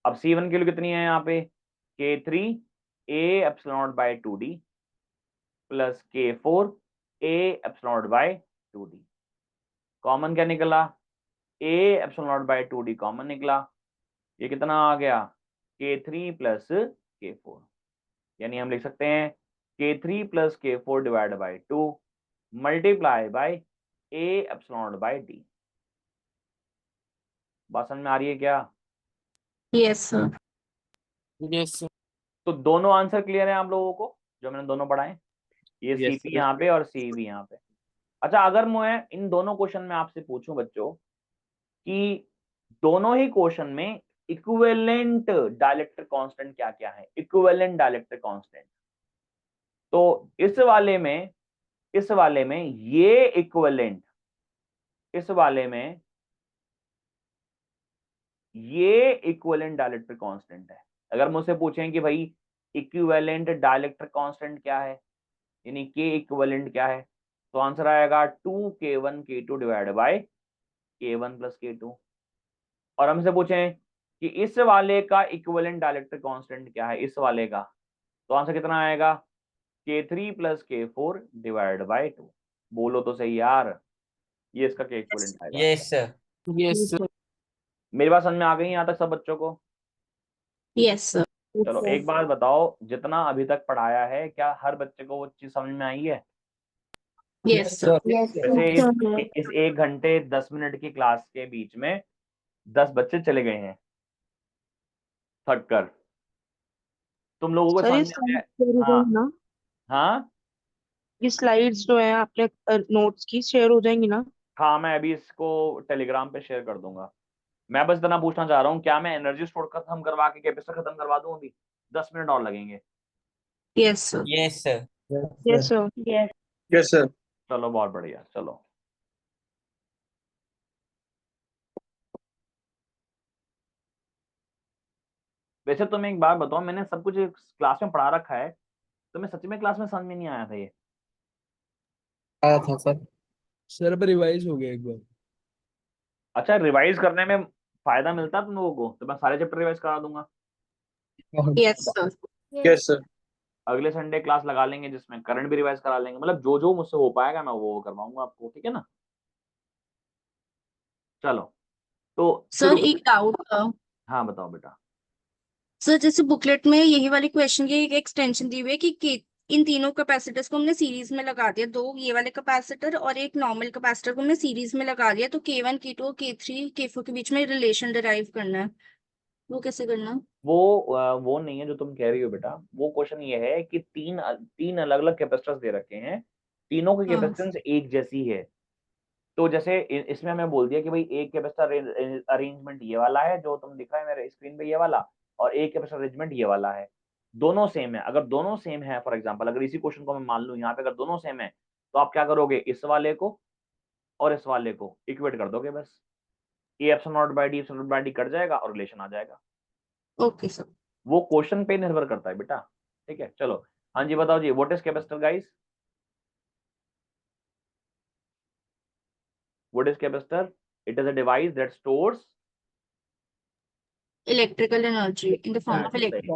अब C1 की वैल्यू कितनी है यहाँ पे, K3 A(Epsilon0/2d plus K4 A(Epsilon0/2d। Common क्या निकला, A(Epsilon0/2d कॉमन निकला, ये कितना आ गया K3 प्लस K4, यानी हम लिख सकते हैं K3 plus K4 divide by 2 multiply by A(Epsilon0/d। बात समझ में आ रही है क्या? Yes, sir. Yes sir. तो दोनों आंसर क्लियर है आप लोगों को जो मैंने दोनों पढ़ाए, ये Yes, CP sir. यहाँ पे और C भी यहाँ पे। अच्छा, अगर मैं इन दोनों क्वेश्चन में आपसे पूछूं बच्चों कि दोनों ही क्वेश्चन में इक्विवेलेंट डाइलेक्ट्रिक कांस्टेंट क्या क्या है, इक्विवेलेंट डाइलेक्ट्रिक कांस्टेंट, तो इस वाले में ये इक्विवेलेंट, इस वाले में ये इक्विवेलेंट डाइलेक्ट्रिक कांस्टेंट है। अगर मुझसे पूछें कि भाई इक्विवेलेंट डाइलेक्ट्रिक कांस्टेंट क्या है, यानी के इक्विवेलेंट क्या है, तो आंसर आएगा 2K1 K2 divide by K1 plus K2। और हमसे पूछें कि इस वाले का इक्विवेलेंट डाइलेक्ट्रिक कांस्टेंट क्या है, इस वाले का, तो आंसर कितना आएगा K3 plus K4 divide by 2। बोलो तो सही यार, ये इसका के इक्विवेलेंट आएगा। Yes, sir. Yes sir. मेरी बात समझ में आ गई यहाँ तक सब बच्चों को? Yes, sir. चलो एक बात बताओ, जितना अभी तक पढ़ाया है क्या हर बच्चे को वो चीज समझ में आई है? Yes, sir. वैसे इस 1 घंटे 10 मिनट की क्लास के बीच में 10 बच्चे चले गए हैं थक कर। तुम लोगों को समझ में आया? हाँ हाँ ये स्लाइड्स जो है आपने नोट्स की शेयर हो जाएंगी ना? हाँ, मैं अभी इसको टेलीग्राम पे शेयर कर दूंगा। मैं बस इतना पूछना चाह रहा हूँ, क्या मैं एनर्जी स्टोर खत्म करवा के कैपेसिटर खत्म करवा दूं? अभी 10 मिनट और लगेंगे। Yes, sir. Yes, sir. Yes sir. Yes, sir. चलो बहुत बढ़िया, चलो वैसे तो मैं एक बात बताऊं, मैंने सब कुछ क्लास में पढ़ा रखा है, तो मैं सच में क्लास में समझ में नहीं आया था ये। आया था सर। सर अब रिवाइज हो गया एक बार। अच्छा, रिवाइज करने में फायदा मिलता है तुम लोगों को तो मैं सारे चैप्टर रिवाइज करा दूंगा। Yes, sir. Yes sir. अगले संडे क्लास लगा लेंगे जिसमें करंट भी रिवाइज करा लेंगे, मतलब जो जो मुझसे हो पाएगा मैं वो करवाऊंगा आपको, ठीक है ना। चलो तो सर शुरू एक डाउट था हाँ बताओ बेटा। सर, जैसे बुकलेट में यही वाली क्वेश्चन की एक एक्सटेंशन दी हुई है कि इन तीनों कैपेसिटर्स को हमने सीरीज में लगा दिया, दो ये वाले कैपेसिटर और एक नॉर्मल कैपेसिटर को हमने सीरीज में लगा दिया, तो K1 K2 और K3 K4 के बीच में रिलेशन डिराइव करना है, वो कैसे करना है? वो नहीं है जो तुम कह रही हो बेटा, वो क्वेश्चन ये है कि तीन अलग अलग कैपेसिटर्स दे रखे हैं, तीनों की हाँ कैपेसिटेंस एक जैसी है। तो जैसे इसमें हमें बोल दिया कि भाई एक कैपेसिटर अरेंजमेंट ये वाला है जो तुम दिख रहा है मेरे स्क्रीन पे ये वाला, और एक कैपेसिटर अरेंजमेंट ये वाला है, दोनों सेम है। अगर दोनों सेम है, फॉर एग्जांपल अगर इसी क्वेश्चन को मैं मान लूं यहाँ पे अगर दोनों सेम है, तो आप क्या करोगे, इस वाले को और इस वाले को इक्वेट कर दोगे बस, A epsilon naught by D epsilon naught by D कट जाएगा और रिलेशन आ जाएगा। Okay sir. वो क्वेश्चन पे निर्भर करता है बेटा, ठीक है। चलो हाँ जी बताओ जी, what is capacitor guys, what is capacitor? It is a device that stores electrical energy in the form of electric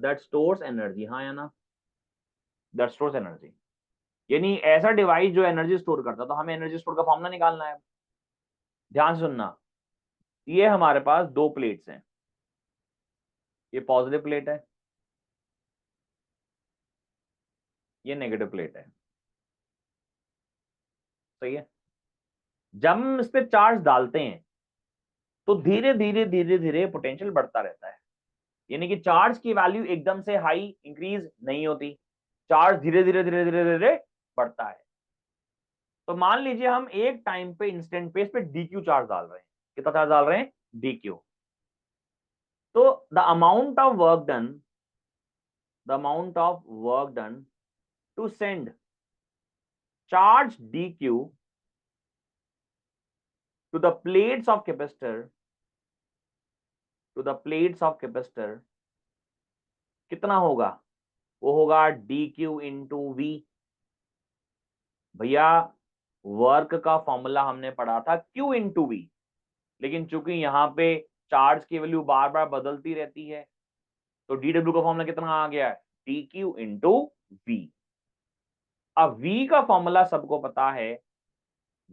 that stores energy, हाँ या ना, दैट स्टोर्स एनर्जी, यानी ऐसा डिवाइस जो एनर्जी स्टोर करता है। तो हमें एनर्जी स्टोर का फॉर्मूला निकालना है। ध्यान से सुनना, ये हमारे पास दो प्लेट्स हैं, ये पॉजिटिव प्लेट है, ये नेगेटिव प्लेट है, सही है। जब हम इस पे चार्ज डालते हैं तो धीरे धीरे धीरे धीरे पोटेंशियल बढ़ता रहता है, यानी कि चार्ज की वैल्यू एकदम से हाई इंक्रीज नहीं होती, चार्ज धीरे धीरे धीरे धीरे धीरे बढ़ता है। तो मान लीजिए हम एक टाइम पे इंस्टेंट पे इस पे dq चार्ज डाल रहे हैं, कितना चार्ज डाल रहे हैं, dq। तो the amount of work done, the amount of work done to send charge dq to the plates of capacitor, to the plates of capacitor कितना होगा, वो होगा dq इंटू वी। भैया वर्क का फॉर्मूला हमने पढ़ा था q इंटू वी, लेकिन चूंकि यहाँ पे चार्ज की वैल्यू बार बार बदलती रहती है तो dw का फॉर्मूला कितना आ गया, dq इंटू वी। अब v का फॉर्मूला सबको पता है,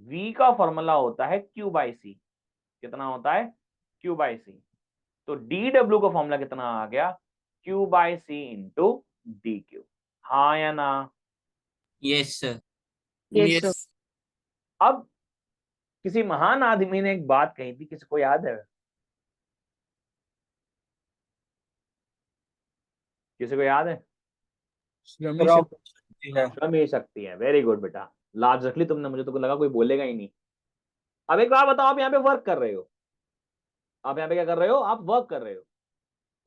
v का फॉर्मूला होता है q बाई सी, कितना होता है, q बाई सी। तो dw का फॉर्मूला कितना आ गया, q by C into dq, हाँ या ना। Yes sir. Yes sir. अब किसी महान आदमी ने एक बात कही थी, किसी को याद है, किसी को याद है? श्रमी शक्ति है, वेरी गुड बेटा, लाज रख ली तुमने, मुझे तो लगा कोई बोलेगा ही नहीं। अब एक बात बताओ, आप यहाँ पे वर्क कर रहे हो, आप यहाँ पे क्या कर रहे हो, आप वर्क कर रहे हो,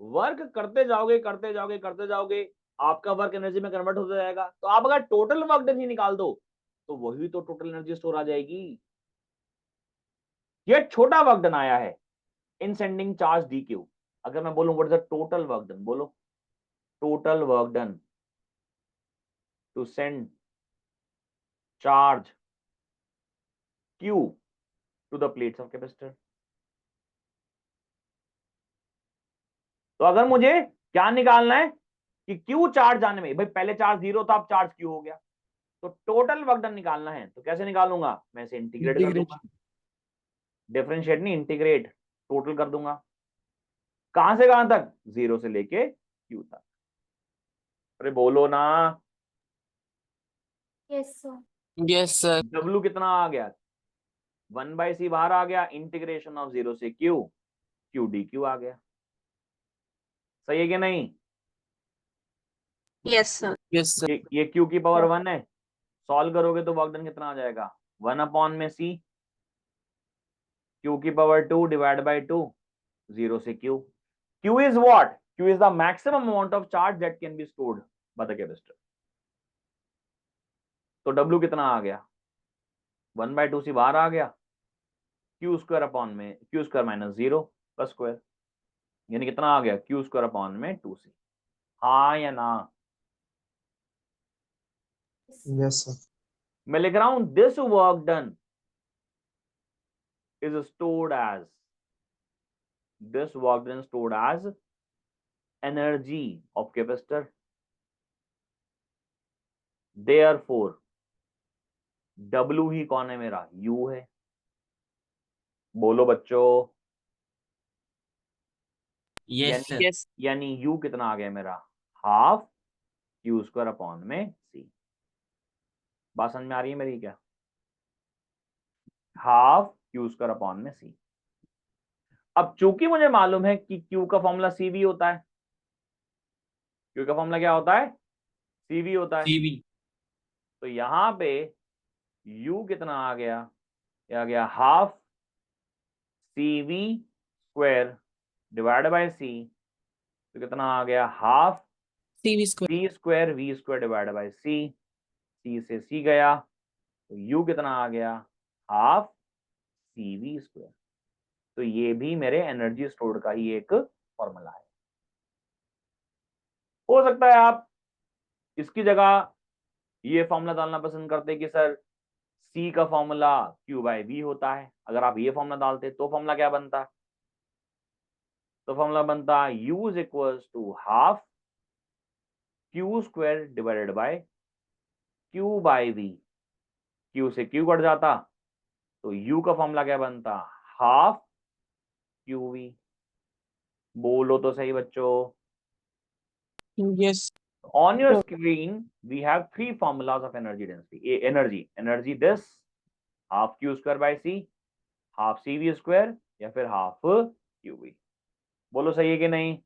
वर्क करते जाओगे करते जाओगे करते जाओगे, आपका वर्क एनर्जी में कन्वर्ट होता जाएगा। तो आप अगर टोटल वर्क डन ही निकाल दो तो वही तो टोटल एनर्जी स्टोर आ जाएगी। ये छोटा वर्क डन आया है इन सेंडिंग चार्ज dq। अगर मैं बोलूं what is the total work done, बोलो total work done to send charge q to the plates of capacitor. तो अगर मुझे क्या निकालना है कि q चार्ज आने में, भाई पहले चार्ज 0 था अब चार्ज q हो गया, तो टोटल वर्क डन निकालना है। तो कैसे निकालूंगा, मैं इसे इंटीग्रेट कर दूंगा, डिफरेंशिएट नहीं इंटीग्रेट, टोटल कर दूंगा, कहां से कहां तक, 0 से लेके q तक। अरे बोलो ना, yes sir. Yes sir. w कितना आ गया, 1/c बाहर आ गया, इंटीग्रेशन ऑफ 0 से q, q dq आ गया, सही है कि नहीं। Yes sir. Yes sir. ये q की पावर 1 है, सॉल्व करोगे तो वर्क डन कितना आ जाएगा, 1 अपॉन में c, q की पावर 2 डिवाइड बाई 2, 0 से q। q is what, q is the maximum amount of charge that can be stored by the capacitor। तो w कितना आ गया, 1/2 से बाहर आ गया, q स्क्वायर अपॉन में q स्क्वायर माइनस 0 का स्क्वायर, यानी कितना आ गया, q स्क्वायर अपॉन में 2c, हाँ या ना। Yes sir. मैं लिख रहा हूं this work done is stored as this was then stored as energy of capacitor. Therefore W ही कौन है मेरा, U है। बोलो बच्चों, यस सर। यस यानी U कितना आ गया मेरा, हाफ Q स्क्वायर अपॉन में C। बात समझ में आ रही है मेरी क्या, हाफ Q स्क्वायर अपॉन में C। अब चूंकि मुझे मालूम है कि Q का फॉर्मूला CV होता है, Q का फॉर्मूला क्या होता है, CV होता है, सीवी। तो यहां पे U कितना आ गया, ये आ गया half CV square divide bye C, तो कितना आ गया, half CV square. C square V square divide bye C, C से C गया, तो U कितना आ गया, हाफ CV स्क्वायर। तो ये भी मेरे एनर्जी स्टोर्ड का ही एक फॉर्मूला है। हो सकता है आप इसकी जगह ये फॉर्मूला डालना पसंद करते कि सर C का फॉर्मूला Q बाय V होता है। अगर आप ये फॉर्मूला डालते तो फॉर्मूला क्या बनता, तो फॉर्मूला बनता U is equals to half Q square divided by Q by V। Q से Q कट जाता तो U का फॉर्मूला क्या बनता, हाफ QV। बोलो तो सही बच्चों। Yes On your screen we have three formulas of energy density. Energy this half Q square by C, half CV square या फिर half QV। बोलो सही है कि नहीं,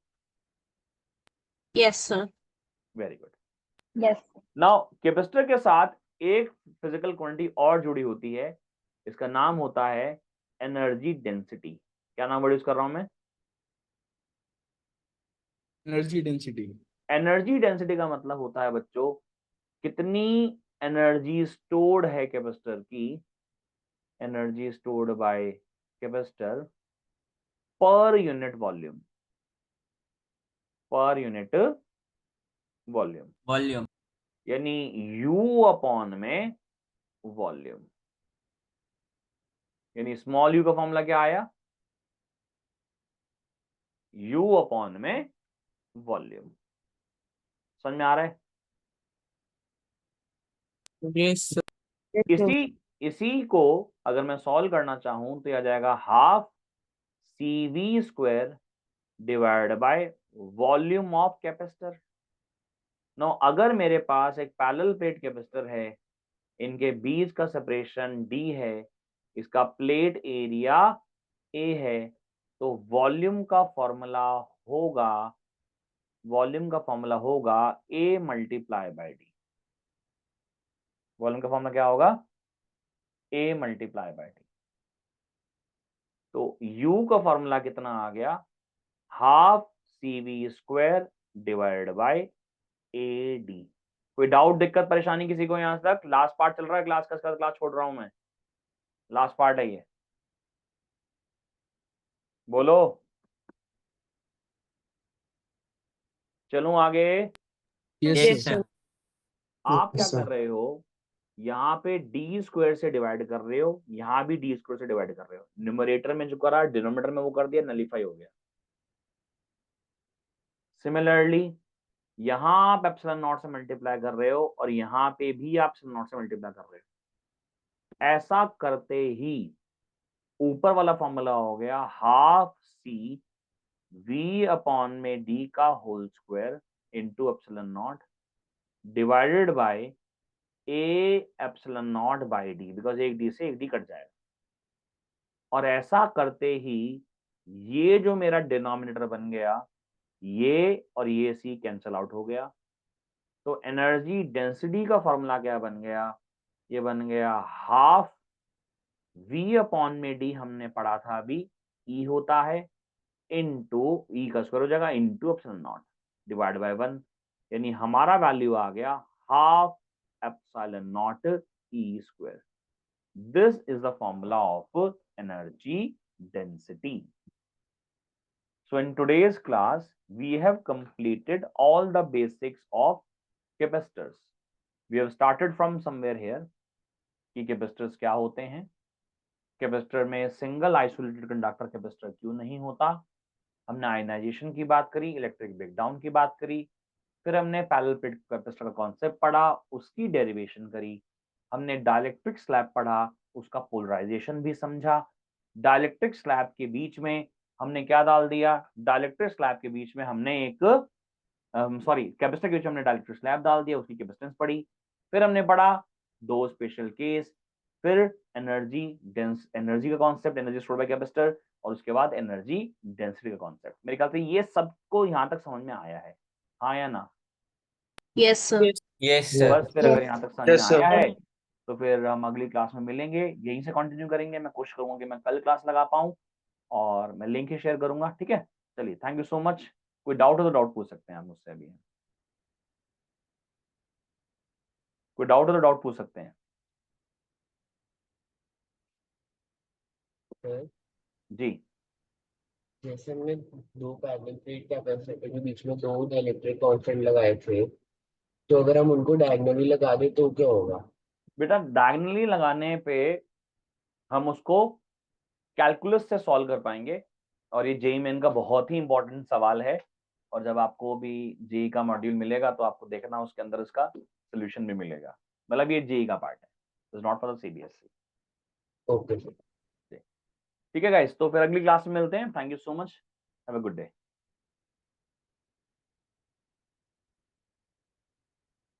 yes sir. Very good. Yes. Now capacitor के साथ एक फिजिकल क्वांटिटी और जुड़ी होती है, इसका नाम होता है एनर्जी डेंसिटी। क्या नाम यूज कर रहा हूं मैं, एनर्जी डेंसिटी। एनर्जी डेंसिटी का मतलब होता है बच्चों कितनी एनर्जी स्टोर्ड है कैपेसिटर की, energy stored bye capacitor per unit volume, per unit volume, volume. यानी U अपॉन में वॉल्यूम। यानी स्मॉल u का फॉर्मूला क्या आया, U अपॉन में वॉल्यूम। समझ में आ रहा है, यस इसी को अगर मैं सॉल्व करना चाहूं तो यह आ जाएगा half CV square divide by volume of capacitor. No अगर मेरे पास एक पैरेलल प्लेट कैपेसिटर है, इनके बीच का सेपरेशन D है, इसका प्लेट एरिया A है, तो वॉल्यूम का फॉर्मूला होगा, वॉल्यूम का फॉर्मूला होगा A multiply by D। Volume का फॉर्मूला क्या होगा, A मल्टीप्लाई बाय D। तो U का फॉर्मूला कितना आ गया, half CV square divide bye AD। कोई डाउट दिक्कत परेशानी किसी को यहां तक, लास्ट पार्ट चल रहा है क्लास का, क्लास छोड़ रहा हूं मैं, लास्ट पार्ट है ये, बोलो। चलूं आगे, यस सर। आप क्या कर रहे हो, यहाँ पे D स्क्वायर से डिवाइड कर रहे हो, यहाँ भी D स्क्वायर से डिवाइड कर रहे हो, न्यूमरेटर में जो करा डिनोमिनेटर में वो कर दिया, नलीफाई हो गया। सिमिलरली यहाँ आप एप्सिलॉन नॉट से मल्टीप्लाई कर रहे हो और यहाँ पे भी आप एप्सिलॉन नॉट से मल्टीप्लाई कर रहे हो। ऐसा करते ही ऊपर वाला फॉर्मूला हो गया हाफ C V अपॉन में D का whole square into epsilon naught divided by A epsilon naught by D, because एक D से एक D कट जाएगा। और ऐसा करते ही ये जो मेरा डिनोमिनेटर बन गया, ये और ये C कैंसल आउट हो गया, तो एनर्जी डेंसिटी का फॉर्मूला क्या बन गया, ये बन गया हाफ V अपॉन में D, हमने पढ़ा था अभी E होता है, इनटू E का स्क्वायर हो जाएगा into epsilon naught divide bye 1, यानी हमारा वैल्यू आ गया half epsilon not E square. This is the formula of energy density. So in today's class, we have completed all the basics of capacitors. We have started from somewhere here कि capacitors क्या होते हैं, कैपेसिटर में सिंगल आइसोलेटेड कंडक्टर कैपेसिटर क्यों नहीं होता, हमने आयनाइजेशन की बात करी, इलेक्ट्रिक ब्रेकडाउन की बात करी, फिर हमने पैरेलल प्लेट कैपेसिटर का कॉन्सेप्ट पढ़ा, उसकी डेरिवेशन करी, हमने डाइलेक्ट्रिक स्लैब पढ़ा, उसका पोलराइजेशन भी समझा। डाइलेक्ट्रिक स्लैब के बीच में हमने क्या डाल दिया, डाइलेक्ट्रिक स्लैब के बीच में हमने एक कैपेसिटर के बीच में हमने डाइलेक्ट्रिक स्लैब डाल दिया, उसकी कैपेसिटेंस पढ़ी। फिर हमने पढ़ा दो स्पेशल केस, फिर एनर्जी का concept, energy stored bye capacitor, और उसके बाद एनर्जी डेंसिटी का कॉन्सेप्ट। मेरे ख्याल से ये सबको यहाँ तक समझ में आया है, हाँ या ना? Yes sir. Yes sir. बस फिर अगर यहाँ तक समझ Yes, में sir. आया है तो फिर हम अगली क्लास में मिलेंगे, यहीं से कंटिन्यू करेंगे। मैं कोशिश करूंगा कि मैं कल क्लास लगा पाऊँ और मैं लिंक ही शेयर करूंगा, ठीक है? चलिए, थैंक यू सो मच। कोई डाउट हो तो डाउट पूछ सकते हैं आप मुझसे अभी। कोई डाउट हो तो डाउट पूछ सकते हैं सर, जी। जैसे हमने दो पैरेलल प्लेट कैपेसिटर के बीच में दो इलेक्ट्रिक कांस्टेंट लगाए थे, तो अगर हम उनको डायगोनली लगा दें तो क्या होगा? बेटा डायगोनली लगाने पे हम उसको कैलकुलस से सॉल्व कर पाएंगे, और ये जेईई मेन का बहुत ही इंपॉर्टेंट सवाल है। और जब आपको भी जेईई का मॉड्यूल मिलेगा तो आपको देखना उसके अंदर इसका सोल्यूशन भी मिलेगा। मतलब ये जेईई का पार्ट है, it's not for the CBSE. Okay sir. ठीक है गाइस, तो फिर अगली क्लास में मिलते हैं। Thank you so much, have a good day.